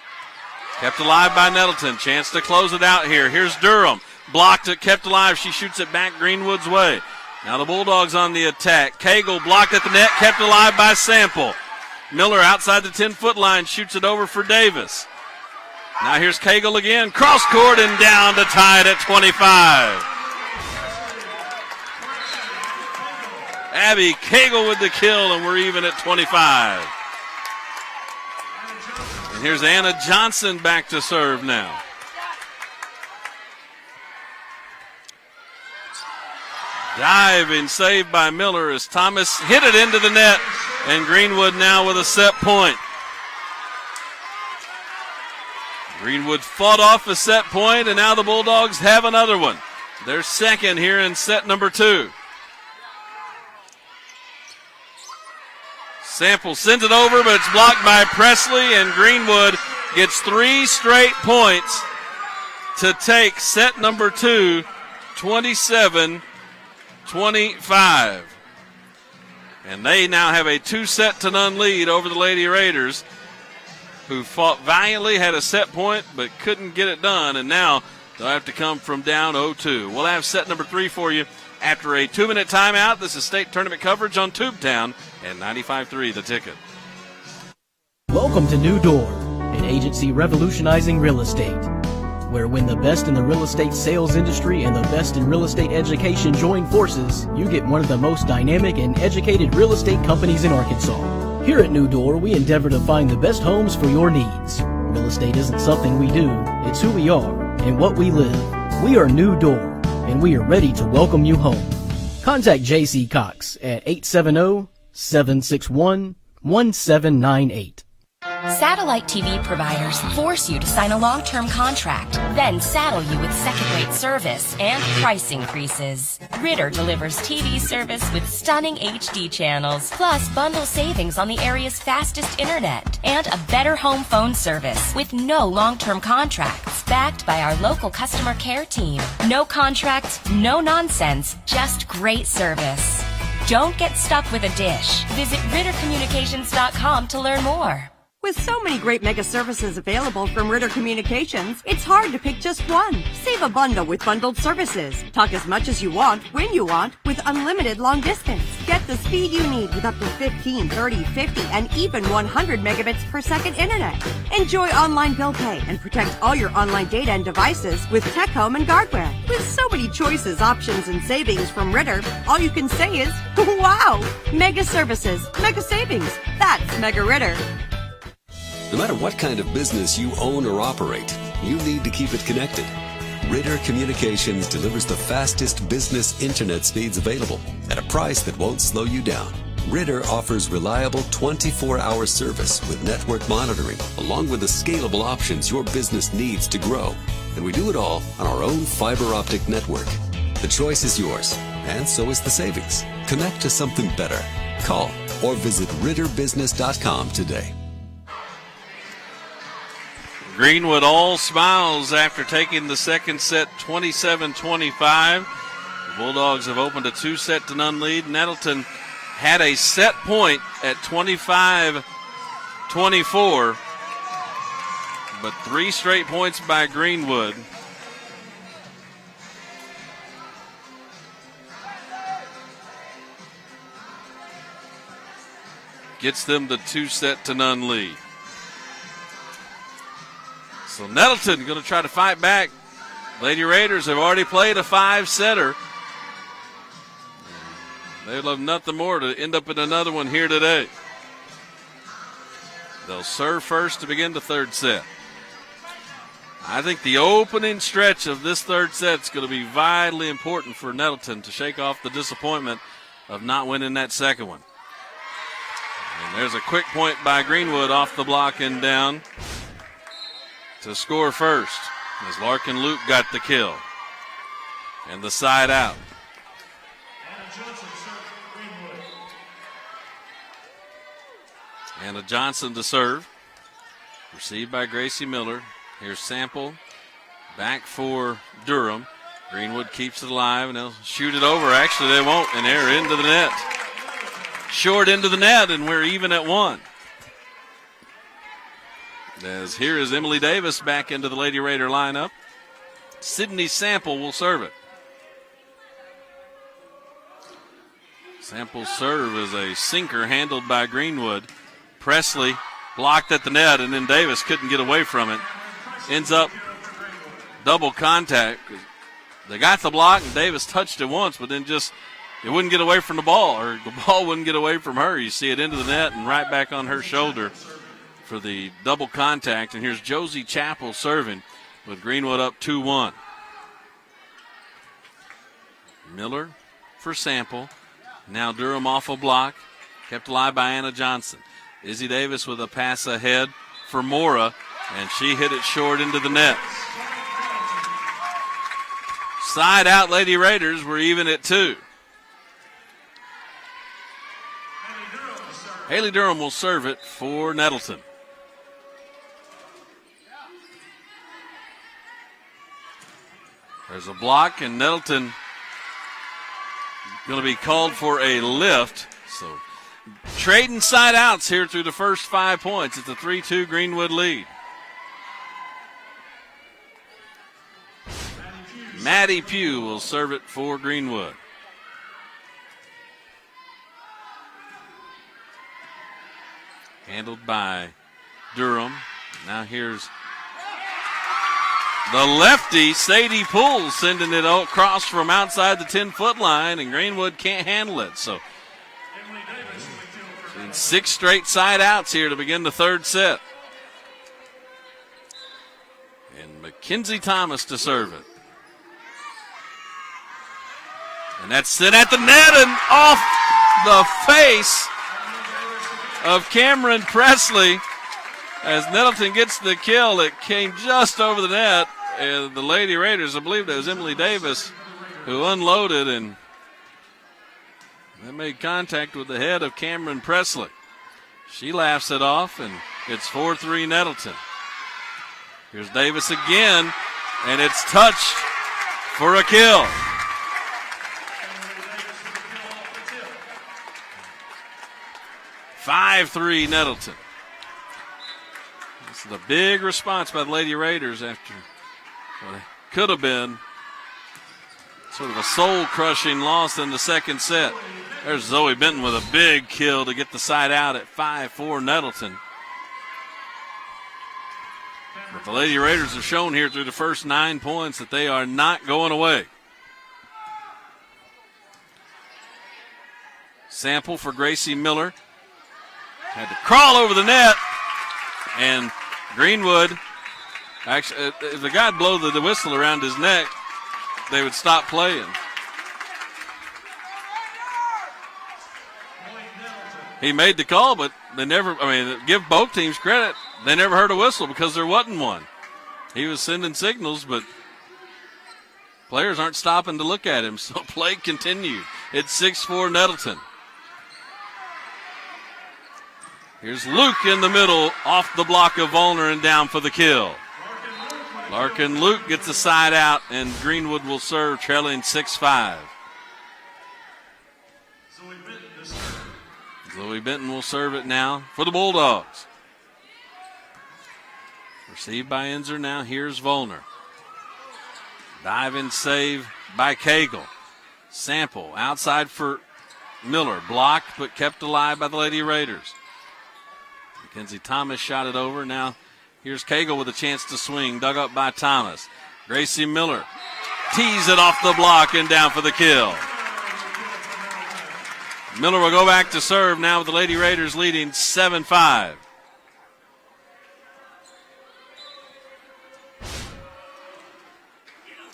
Kept alive by Nettleton. Chance to close it out here. Here's Durham. Blocked it, kept alive. She shoots it back Greenwood's way. Now the Bulldogs on the attack. Cagle blocked at the net, kept alive by Sample. Miller outside the 10-foot line, shoots it over for Davis. Now here's Cagle again, cross court and down to tie it at 25. Abby Cagle with the kill, and we're even at 25. And here's Anna Johnson back to serve now. Diving save by Miller as Thomas hit it into the net, and Greenwood now with a set point. Greenwood fought off a set point, and now the Bulldogs have another one. Their second here in set number 2. Sample sends it over, but it's blocked by Presley, and Greenwood gets 3 straight points to take set number 2, 27-25. And they now have a 2-set-to-none lead over the Lady Raiders, who fought valiantly, had a set point, but couldn't get it done, and now they'll have to come from down 0-2. We'll have set number 3 for you after a 2-minute timeout. This is state tournament coverage on Tubetown and 95.3 The Ticket. Welcome to New Door, an agency revolutionizing real estate, where when the best in the real estate sales industry and the best in real estate education join forces, you get one of the most dynamic and educated real estate companies in Arkansas. Here at New Door, we endeavor to find the best homes for your needs. Real estate isn't something we do, it's who we are and what we live. We are New Door, and we are ready to welcome you home. Contact J.C. Cox at 870-761-1798. Satellite TV providers force you to sign a long-term contract, then saddle you with second-rate service and price increases. Ritter delivers TV service with stunning HD channels, plus bundle savings on the area's fastest internet, and a better home phone service with no long-term contracts, backed by our local customer care team. No contracts, no nonsense, just great service. Don't get stuck with a dish. Visit RitterCommunications.com to learn more. With so many great mega services available from Ritter Communications, it's hard to pick just one. Save a bundle with bundled services. Talk as much as you want, when you want, with unlimited long distance. Get the speed you need with up to 15, 30, 50, and even 100 megabits per second internet. Enjoy online bill pay and protect all your online data and devices with Tech Home and Guardware. With so many choices, options, and savings from Ritter, all you can say is, wow! Mega services, mega savings. That's Mega Ritter. No matter what kind of business you own or operate, you need to keep it connected. Ritter Communications delivers the fastest business internet speeds available at a price that won't slow you down. Ritter offers reliable 24-hour service with network monitoring, along with the scalable options your business needs to grow. And we do it all on our own fiber optic network. The choice is yours, and so is the savings. Connect to something better. Call or visit RitterBusiness.com today. Greenwood all smiles after taking the second set 27-25. The Bulldogs have opened a 2-set-to-none lead. Nettleton had a set point at 25-24, but 3 straight points by Greenwood. Gets them the 2-set-to-none lead. So Nettleton going to try to fight back. Lady Raiders have already played a 5-setter. They'd love nothing more to end up in another one here today. They'll serve first to begin the third set. I think the opening stretch of this third set is going to be vitally important for Nettleton to shake off the disappointment of not winning that second one. And there's a quick point by Greenwood off the block and down to score first, as Larkin Luke got the kill. And the side out. Anna Johnson to serve. Received by Gracie Miller. Here's Sample. Back for Durham. Greenwood keeps it alive, and they'll shoot it over. Actually, they won't, and they're into the net. Short into the net, and we're even at 1. As here is Emily Davis back into the Lady Raider lineup. Sydney Sample will serve it. Sample's serve is a sinker handled by Greenwood. Presley blocked at the net, and then Davis couldn't get away from it. Ends up double contact. They got the block, and Davis touched it once, but then it wouldn't get away from the ball, or the ball wouldn't get away from her. You see it into the net and right back on her shoulder for the double contact. And here's Josie Chappell serving with Greenwood up 2-1. Miller for Sample. Now Durham off a block. Kept alive by Anna Johnson. Izzy Davis with a pass ahead for Mora, and she hit it short into the net. Side out, Lady Raiders were even at 2. Haley Durham will serve it for Nettleton. There's a block, and Nettleton going to be called for a lift. So trading side outs here through the first 5 points. It's a 3-2 Greenwood lead. Maddie Pugh will serve it for Greenwood. Handled by Durham. Now here's the lefty, Sadie Poole, sending it across from outside the 10-foot line, and Greenwood can't handle it. So 6 straight side outs here to begin the third set. And Mackenzie Thomas to serve it. And that's sent at the net and off the face of Cameron Presley. As Nettleton gets the kill, it came just over the net. And the Lady Raiders, I believe that was Emily Davis, who unloaded, and that made contact with the head of Cameron Presley. She laughs it off, and it's 4-3 Nettleton. Here's Davis again, and it's touched for a kill. (5-3) Nettleton. This is a big response by the Lady Raiders after what could have been sort of a soul-crushing loss in the second set. There's Zoe Benton with a big kill to get the side out at 5-4 Nettleton. But the Lady Raiders have shown here through the first 9 points that they are not going away. Sample for Gracie Miller. Had to crawl over the net, and Greenwood, actually, if the guy blow the whistle around his neck, they would stop playing. He made the call, but they never, give both teams credit, they never heard a whistle because there wasn't one. He was sending signals, but players aren't stopping to look at him, so play continued. It's 6-4 Nettleton. Here's Luke in the middle, off the block of Volner and down for the kill. Larkin Luke gets the side out, and Greenwood will serve, trailing 6-5. Zoe Benton will serve it now for the Bulldogs. Received by Enzer now. Here's Volner. Dive and save by Cagle. Sample outside for Miller. Blocked but kept alive by the Lady Raiders. Mackenzie Thomas shot it over. Now here's Cagle with a chance to swing. Dug up by Thomas. Gracie Miller tees it off the block and down for the kill. Miller will go back to serve now with the Lady Raiders leading 7-5.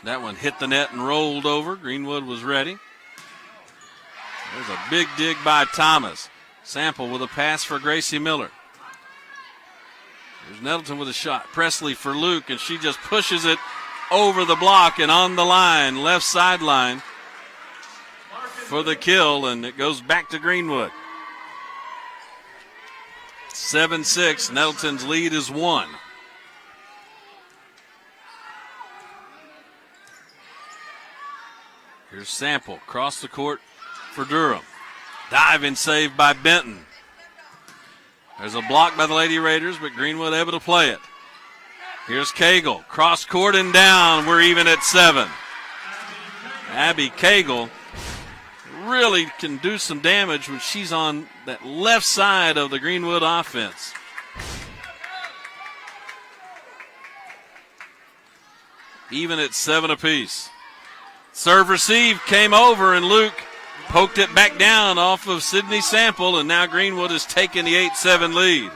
That one hit the net and rolled over. Greenwood was ready. There's a big dig by Thomas. Sample with a pass for Gracie Miller. There's Nettleton with a shot. Presley for Luke, and she just pushes it over the block and on the line, left sideline for the kill, and it goes back to Greenwood. 7-6. Nettleton's lead is 1. Here's Sample across the court for Durham. Dive and save by Benton. There's a block by the Lady Raiders, but Greenwood able to play it. Here's Cagle. Cross court and down. We're even at 7. Abby Cagle really can do some damage when she's on that left side of the Greenwood offense. Even at 7 apiece. Serve receive came over, and Luke poked it back down off of Sydney Sample, and now Greenwood has taken the 8-7 lead.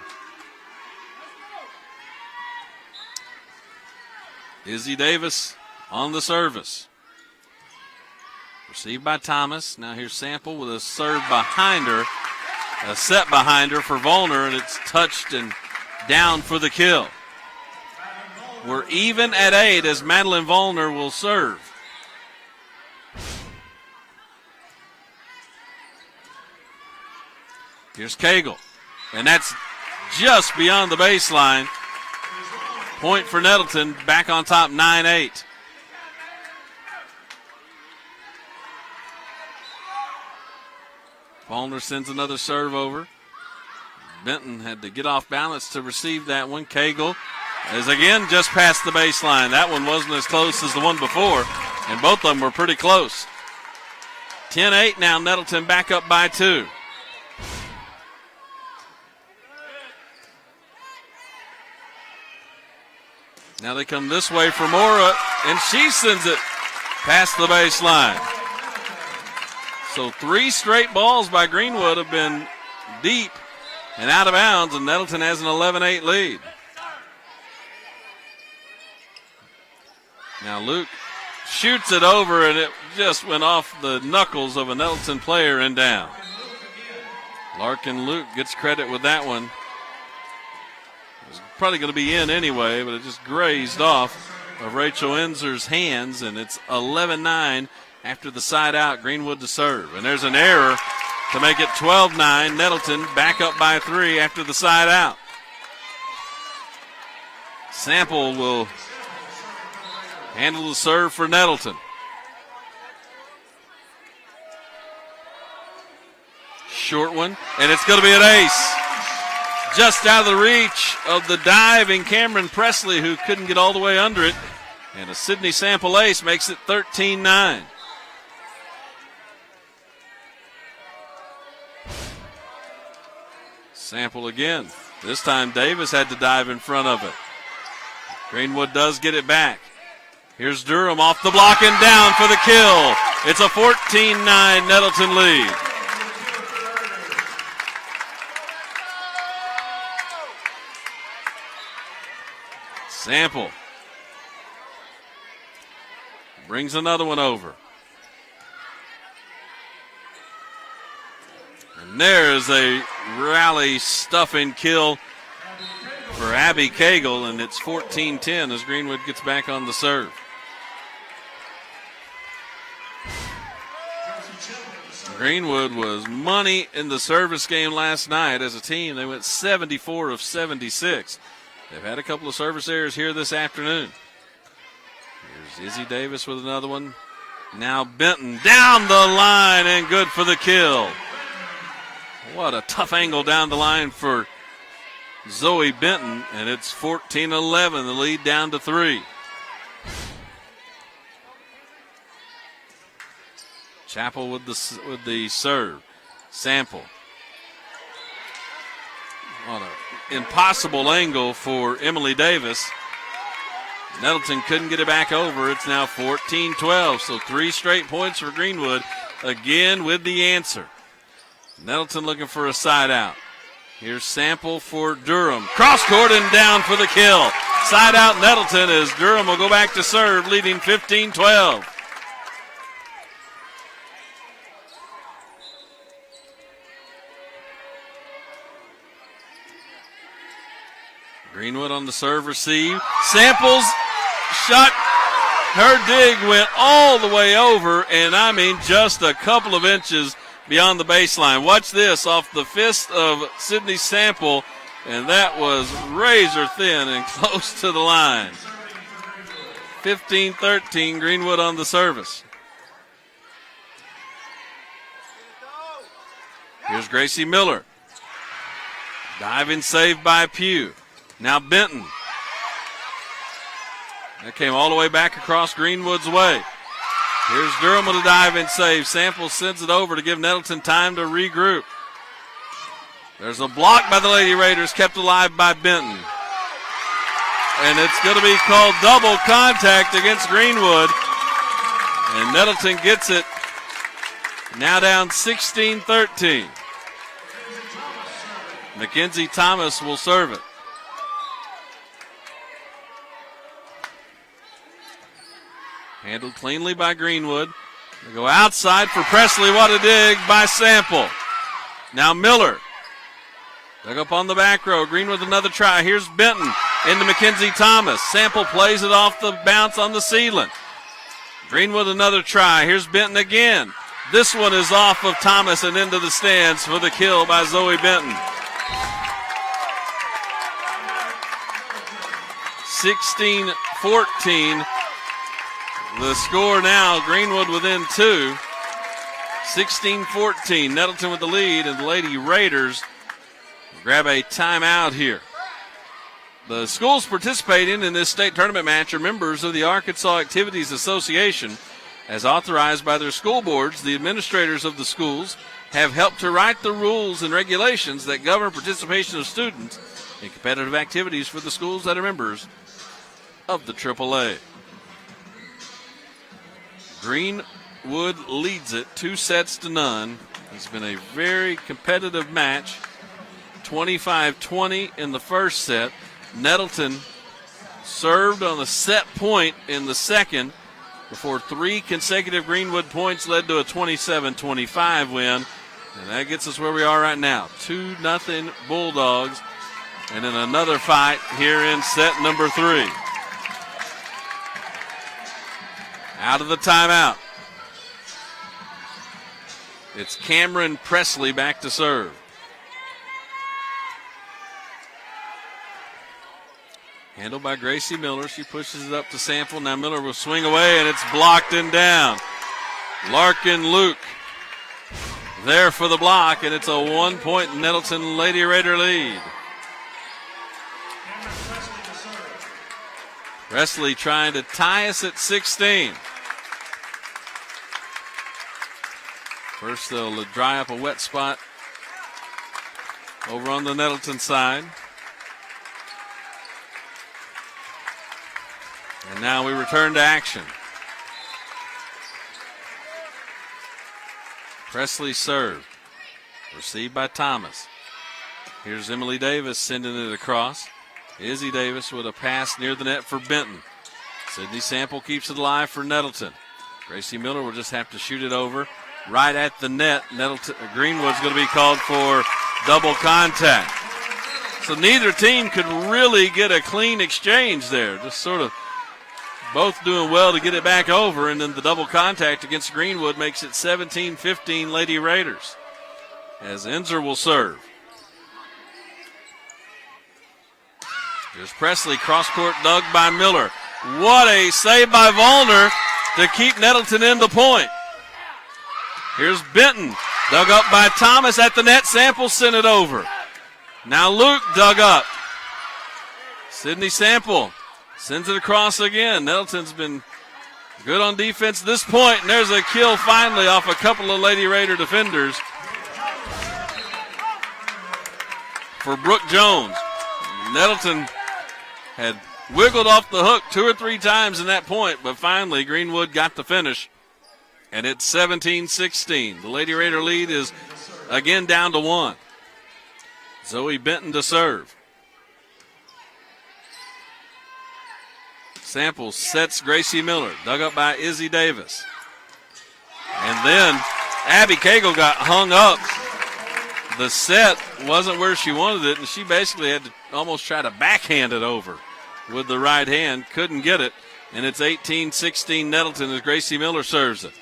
Izzy Davis on the service. Received by Thomas. Now here's Sample with a serve behind her, a set behind her for Volner, and it's touched and down for the kill. We're even at 8 as Madeline Volner will serve. Here's Cagle, and that's just beyond the baseline. Point for Nettleton, back on top, 9-8. Volner sends another serve over. Benton had to get off balance to receive that one. Cagle is again just past the baseline. That one wasn't as close as the one before, and both of them were pretty close. 10-8 now, Nettleton back up by 2. Now they come this way for Mora, and she sends it past the baseline. So 3 straight balls by Greenwood have been deep and out of bounds, and Nettleton has an 11-8 lead. Now Luke shoots it over, and it just went off the knuckles of a Nettleton player and down. Larkin Luke gets credit with that one. Probably going to be in anyway, but it just grazed off of Rachel Enzer's hands, and it's 11-9 after the side out. Greenwood to serve, and there's an error to make it 12-9. Nettleton back up by 3 after the side out. Sample will handle the serve for Nettleton. Short one, and it's going to be an ace. Just out of the reach of the diving Cameron Presley, who couldn't get all the way under it. And a Sydney Sample ace makes it 13-9. Sample again. This time Davis had to dive in front of it. Greenwood does get it back. Here's Durham off the block and down for the kill. It's a 14-9 Nettleton lead. Sample brings another one over. And there's a rally stuffing kill for Abby Cagle, and it's 14-10 as Greenwood gets back on the serve. Greenwood was money in the service game last night as a team. They went 74 of 76. They've had a couple of service errors here this afternoon. Here's Izzy Davis with another one. Now Benton down the line and good for the kill. What a tough angle down the line for Zoe Benton, and it's 14-11, the lead down to 3. Chappell with the serve. Sample. On an impossible angle for Emily Davis. Nettleton couldn't get it back over. It's now 14-12, so 3 straight points for Greenwood, again with the answer. Nettleton looking for a side out. Here's Sample for Durham. Cross court and down for the kill. Side out Nettleton as Durham will go back to serve, leading 15-12. Greenwood on the serve receive. Sample's shot, her dig went all the way over, and I mean just a couple of inches beyond the baseline. Watch this off the fist of Sydney Sample, and that was razor thin and close to the line. 15-13, Greenwood on the service. Here's Gracie Miller. Diving save by Pugh. Now Benton. That came all the way back across Greenwood's way. Here's Durham with a dive and save. Sample sends it over to give Nettleton time to regroup. There's a block by the Lady Raiders, kept alive by Benton. And it's going to be called double contact against Greenwood. And Nettleton gets it. Now down 16-13. Mackenzie Thomas will serve it. Handled cleanly by Greenwood. They go outside for Presley. What a dig by Sample. Now Miller. Dug up on the back row. Greenwood another try. Here's Benton into Mackenzie Thomas. Sample plays it off the bounce on the ceiling. Greenwood another try. Here's Benton again. This one is off of Thomas and into the stands for the kill by Zoe Benton. 16-14. The score now, Greenwood within 2. 16-14. Nettleton with the lead, and the Lady Raiders grab a timeout here. The schools participating in this state tournament match are members of the Arkansas Activities Association. As authorized by their school boards, the administrators of the schools have helped to write the rules and regulations that govern participation of students in competitive activities for the schools that are members of the AAA. Greenwood leads it 2-0. It's been a very competitive match. 25-20 in the first set. Nettleton served on the set point in the second before 3 consecutive Greenwood points led to a 27-25 win. And that gets us where we are right now. 2-0 Bulldogs. And in another fight here in set number 3. Out of the timeout. It's Cameron Presley back to serve. Handled by Gracie Miller. She pushes it up to Sample. Now Miller will swing away, and it's blocked and down. Larkin Luke there for the block, and it's a 1-point Nettleton Lady Raider lead. Presley trying to tie us at 16. First they'll dry up a wet spot over on the Nettleton side. And now we return to action. Presley serve. Received by Thomas. Here's Emily Davis sending it across. Izzy Davis with a pass near the net for Benton. Sydney Sample keeps it alive for Nettleton. Gracie Miller will just have to shoot it over right at the net. Greenwood's going to be called for double contact. So neither team could really get a clean exchange there. Just sort of both doing well to get it back over, and then the double contact against Greenwood makes it 17-15 Lady Raiders. As Enzer will serve. Here's Presley, cross-court dug by Miller. What a save by Vollner to keep Nettleton in the point. Here's Benton, dug up by Thomas at the net. Sample sent it over. Now Luke dug up. Sydney Sample sends it across again. Nettleton's been good on defense at this point, and there's a kill finally off a couple of Lady Raider defenders for Brooke Jones. Nettleton had wiggled off the hook 2 or 3 times in that point, but finally Greenwood got the finish, and it's 17-16. The Lady Raider lead is again down to 1. Zoe Benton to serve. Sample sets Gracie Miller, dug up by Izzy Davis. And then Abby Cagle got hung up. The set wasn't where she wanted it, and she basically had to almost try to backhand it over with the right hand. Couldn't get it, and it's 18-16 Nettleton as Gracie Miller serves it.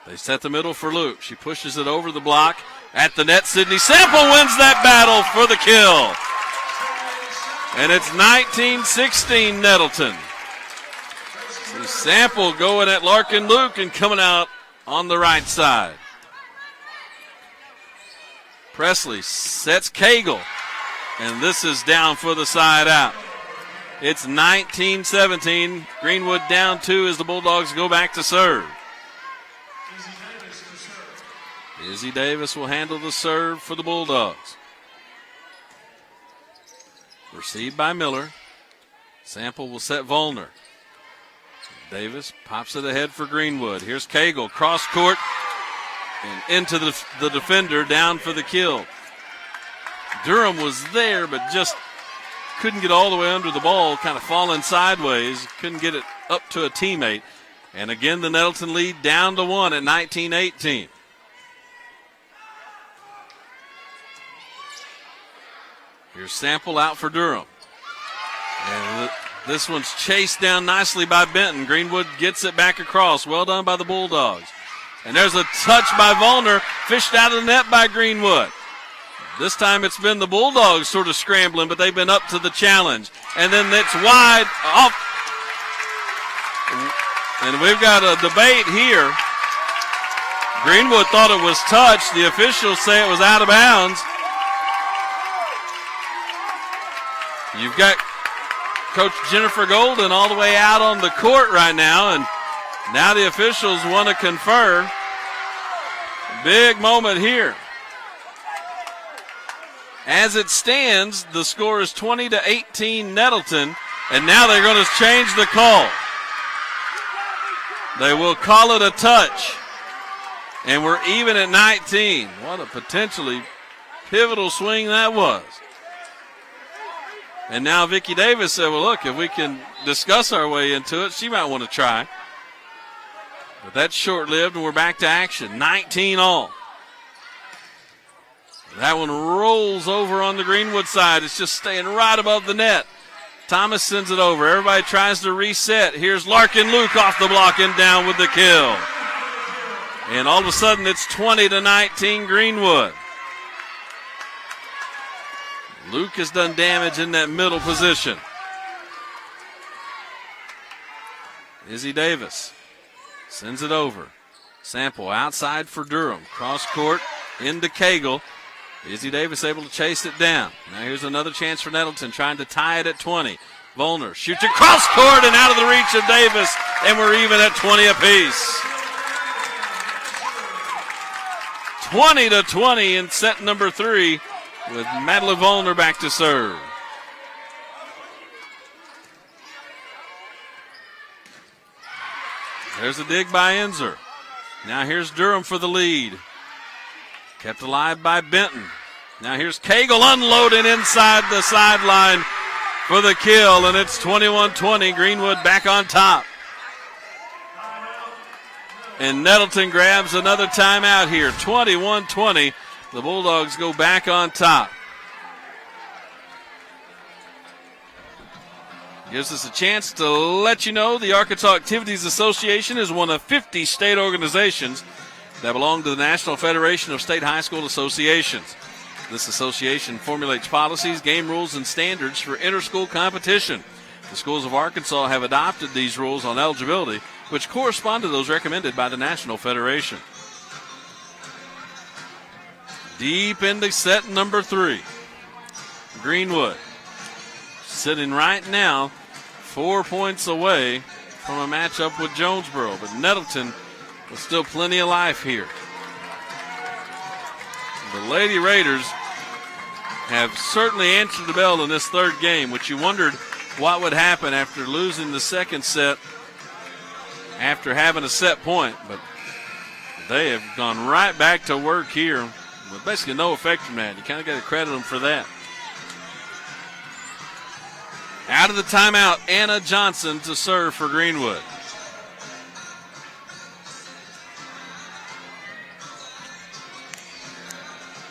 They set the middle for Luke. She pushes it over the block at the net. Sydney Sample wins that battle for the kill. And it's 19-16 Nettleton. See Sample going at Larkin Luke and coming out on the right side. Presley sets Cagle, and this is down for the side out. It's 19-17. Greenwood down 2 as the Bulldogs go back to serve. Izzy Davis will handle the serve for the Bulldogs. Received by Miller. Sample will set Volner. Davis pops it ahead for Greenwood. Here's Cagle, cross court, and into the defender, down for the kill. Durham was there, but just couldn't get all the way under the ball, kind of falling sideways. Couldn't get it up to a teammate. And again, the Nettleton lead down to 1 at 19-18. Here's Sample out for Durham. And this one's chased down nicely by Benton. Greenwood gets it back across. Well done by the Bulldogs. And there's a touch by Volner, fished out of the net by Greenwood. This time it's been the Bulldogs sort of scrambling, but they've been up to the challenge. And then it's wide off. And we've got a debate here. Greenwood thought it was touched. The officials say it was out of bounds. You've got Coach Jennifer Golden all the way out on the court right now, and now the officials want to confer. Big moment here. As it stands, the score is 20-18 Nettleton, and now they're going to change the call. They will call it a touch, and we're even at 19. What a potentially pivotal swing that was. And now Vicki Davis said, well, look, if we can discuss our way into it, she might want to try. But that's short-lived, and we're back to action. 19 all. That one rolls over on the Greenwood side. It's just staying right above the net. Thomas sends it over. Everybody tries to reset. Here's Larkin Luke off the block and down with the kill. And all of a sudden, it's 20-19 Greenwood. Luke has done damage in that middle position. Izzy Davis sends it over. Sample outside for Durham. Cross court into Cagle. Izzy Davis able to chase it down. Now here's another chance for Nettleton, trying to tie it at 20. Volner shoots it cross court and out of the reach of Davis, and we're even at 20 apiece. 20-20 in set number 3. With Madeline Volner back to serve. There's a dig by Enzer. Now here's Durham for the lead. Kept alive by Benton. Now here's Cagle unloading inside the sideline for the kill, and it's 21-20. Greenwood back on top. And Nettleton grabs another timeout here. 21-20. The Bulldogs go back on top. Gives us a chance to let you know the Arkansas Activities Association is one of 50 state organizations that belong to the National Federation of State High School Associations. This association formulates policies, game rules, and standards for inter-school competition. The schools of Arkansas have adopted these rules on eligibility, which correspond to those recommended by the National Federation. Deep into set number 3. Greenwood sitting right now 4 points away from a matchup with Jonesboro, but Nettleton with still plenty of life here. The Lady Raiders have certainly answered the bell in this third game, which you wondered what would happen after losing the second set after having a set point, but they have gone right back to work here with basically no effect from that. You kind of got to credit them for that. Out of the timeout, Anna Johnson to serve for Greenwood.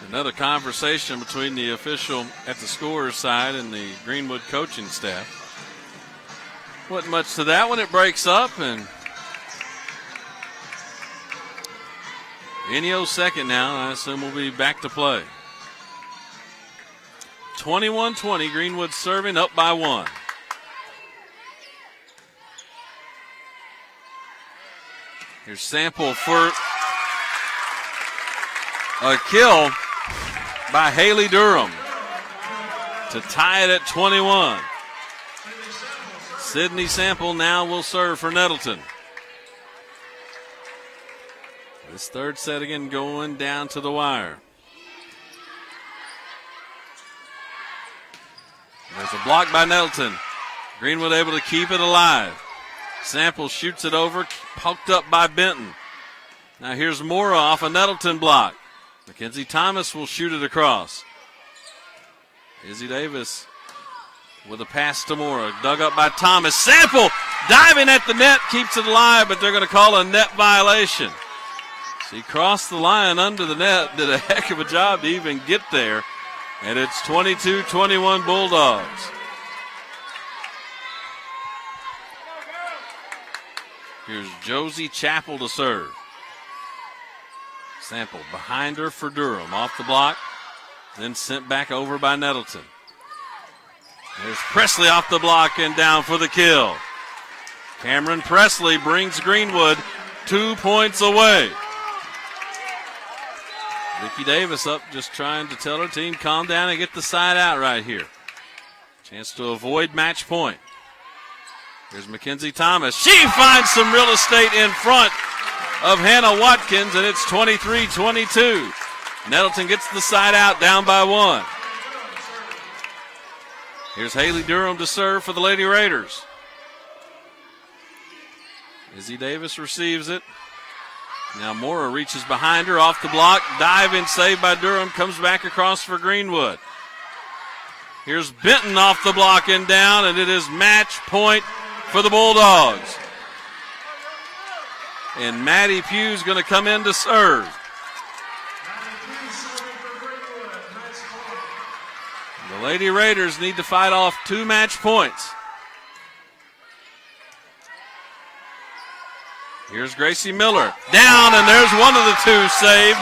Another conversation between the official at the scorer's side and the Greenwood coaching staff. Wasn't much to that one. It breaks up, and Enio's second now. I assume we'll be back to play. 21-20, Greenwood serving up by 1. Here's Sample for a kill by Haley Durham to tie it at 21. Sydney Sample now will serve for Nettleton. This third set again going down to the wire. There's a block by Nettleton. Greenwood able to keep it alive. Sample shoots it over, poked up by Benton. Now here's Mora off a Nettleton block. Mackenzie Thomas will shoot it across. Izzy Davis with a pass to Mora. Dug up by Thomas. Sample diving at the net, keeps it alive, but they're going to call a net violation. So he crossed the line under the net, did a heck of a job to even get there. And it's 22-21 Bulldogs. Here's Josie Chappell to serve. Sample behind her for Durham. Off the block, then sent back over by Nettleton. There's Presley off the block and down for the kill. Cameron Presley brings Greenwood 2 points away. Ricky Davis up just trying to tell her team, calm down and get the side out right here. Chance to avoid match point. Here's Mackenzie Thomas. She finds some real estate in front of Hannah Watkins, and it's 23-22. Nettleton gets the side out, down by 1. Here's Haley Durham to serve for the Lady Raiders. Izzy Davis receives it. Now Mora reaches behind her, off the block, dive and save by Durham, comes back across for Greenwood. Here's Benton off the block and down, and it is match point for the Bulldogs. And Maddie Pugh's going to come in to serve. The Lady Raiders need to fight off 2 match points. Here's Gracie Miller. Down, and there's one of the 2 saved.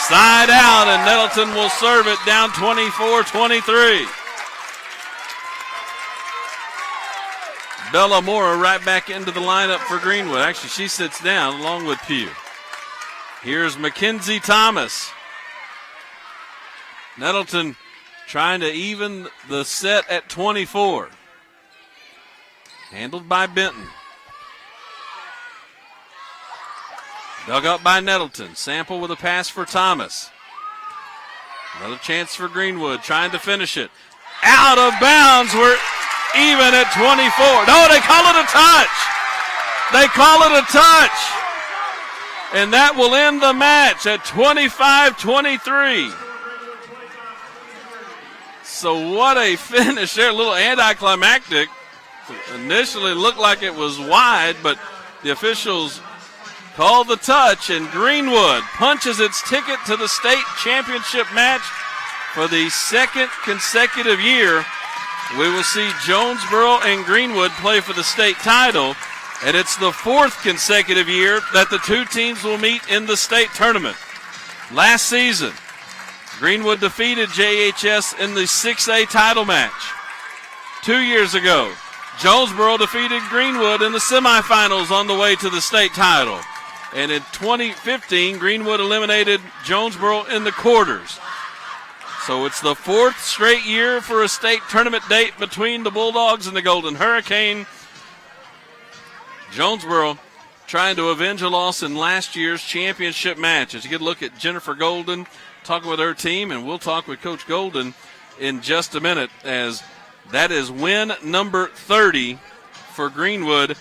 Side out, and Nettleton will serve it down 24-23. Bella Mora right back into the lineup for Greenwood. Actually, she sits down along with Pugh. Here's Mackenzie Thomas. Nettleton trying to even the set at 24. Handled by Benton. Dug up by Nettleton. Sample with a pass for Thomas. Another chance for Greenwood, trying to finish it. Out of bounds. We're even at 24. No, they call it a touch. They call it a touch. And that will end the match at 25-23. So what a finish there. A little anticlimactic. Initially looked like it was wide, but the officials called the touch, and Greenwood punches its ticket to the state championship match for the second consecutive year. We will see Jonesboro and Greenwood play for the state title, and it's the 4th consecutive year that the 2 teams will meet in the state tournament. Last season, Greenwood defeated JHS in the 6A title match. 2 years ago, Jonesboro defeated Greenwood in the semifinals on the way to the state title. And in 2015, Greenwood eliminated Jonesboro in the quarters. So it's the 4th straight year for a state tournament date between the Bulldogs and the Golden Hurricane. Jonesboro trying to avenge a loss in last year's championship match. As you get a look at Jennifer Golden, talking with her team, and we'll talk with Coach Golden in just a minute, as that is win number 30 for Greenwood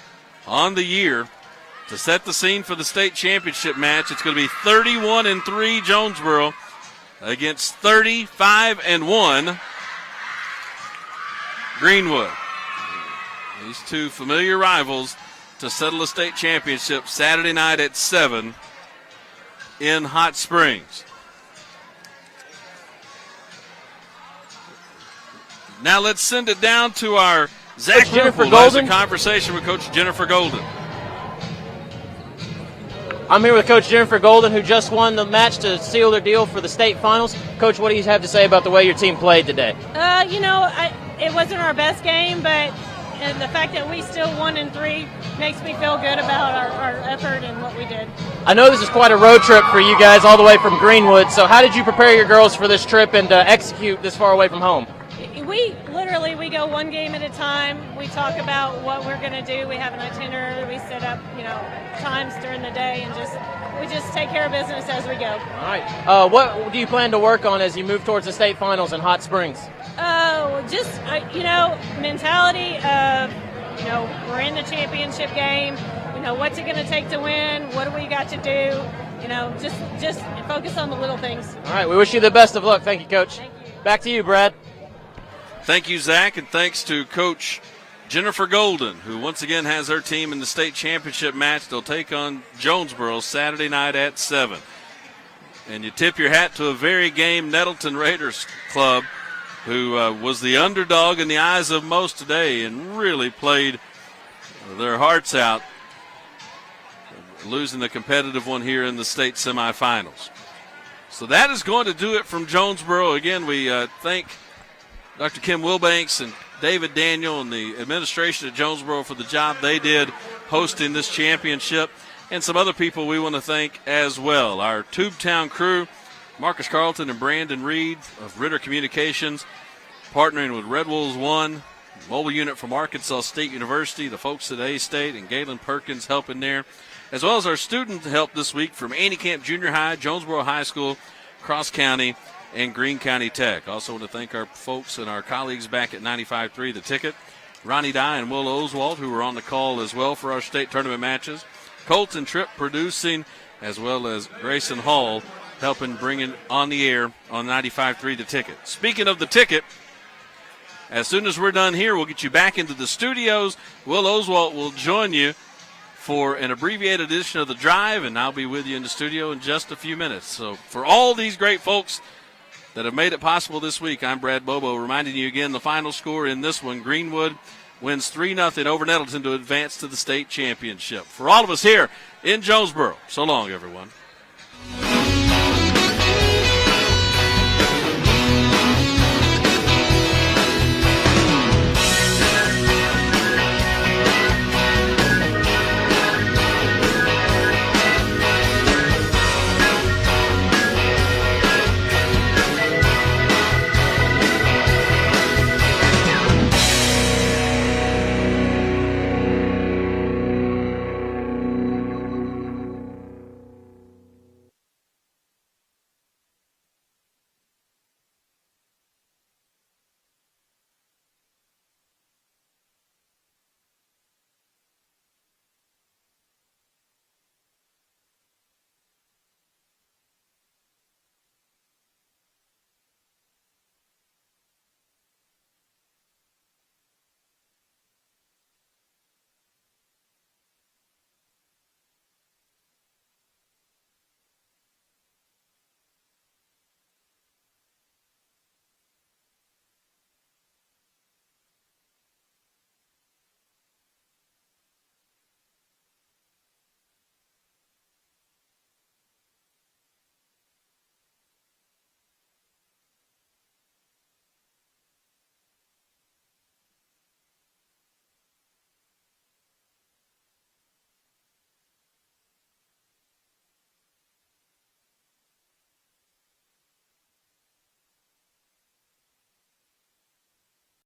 on the year. To set the scene for the state championship match, it's going to be 31-3 Jonesboro against 35-1 Greenwood. These 2 familiar rivals to settle a state championship Saturday night at 7 in Hot Springs. Now let's send it down to our Zach Jennifer Golden. A conversation with Coach Jennifer Golden. I'm here with Coach Jennifer Golden, who just won the match to seal their deal for the state finals. Coach, what do you have to say about the way your team played today? It wasn't our best game, but the fact that we still 1-3 makes me feel good about our effort and what we did. I know this is quite a road trip for you guys all the way from Greenwood, so how did you prepare your girls for this trip and execute this far away from home? we go one game at a time. We talk about what we're going to do. We have an itinerary. We set up, times during the day, and we just take care of business as we go. All right. What do you plan to work on as you move towards the state finals in Hot Springs? Just mentality of, we're in the championship game. What's it going to take to win? What do we got to do? Just focus on the little things. All right. We wish you the best of luck. Thank you, Coach. Thank you. Back to you, Brad. Thank you, Zach, and thanks to Coach Jennifer Golden, who once again has her team in the state championship match. They'll take on Jonesboro Saturday night at 7. And you tip your hat to a very game Nettleton Raiders club, who was the underdog in the eyes of most today and really played their hearts out, losing the competitive one here in the state semifinals. So that is going to do it from Jonesboro. Again, we thank Dr. Kim Wilbanks and David Daniel and the administration at Jonesboro for the job they did hosting this championship, and some other people we want to thank as well. Our Tubetown crew, Marcus Carlton and Brandon Reed of Ritter Communications, partnering with Red Wolves One, mobile unit from Arkansas State University, the folks at A-State, and Galen Perkins helping there, as well as our student help this week from Andy Camp Junior High, Jonesboro High School, Cross County, and Greene County Tech. Also want to thank our folks and our colleagues back at 95.3 The Ticket, Ronnie Dye and Will Oswald, who were on the call as well for our state tournament matches, Colton Tripp producing, as well as Grayson Hall helping bring it on the air on 95.3 The Ticket. Speaking of The Ticket, as soon as we're done here, we'll get you back into the studios. Will Oswald will join you for an abbreviated edition of The Drive, and I'll be with you in the studio in just a few minutes. So for all these great folks that have made it possible this week, I'm Brad Bobo, reminding you again the final score in this one. Greenwood wins 3-0 over Nettleton to advance to the state championship. For all of us here in Jonesboro, so long, everyone.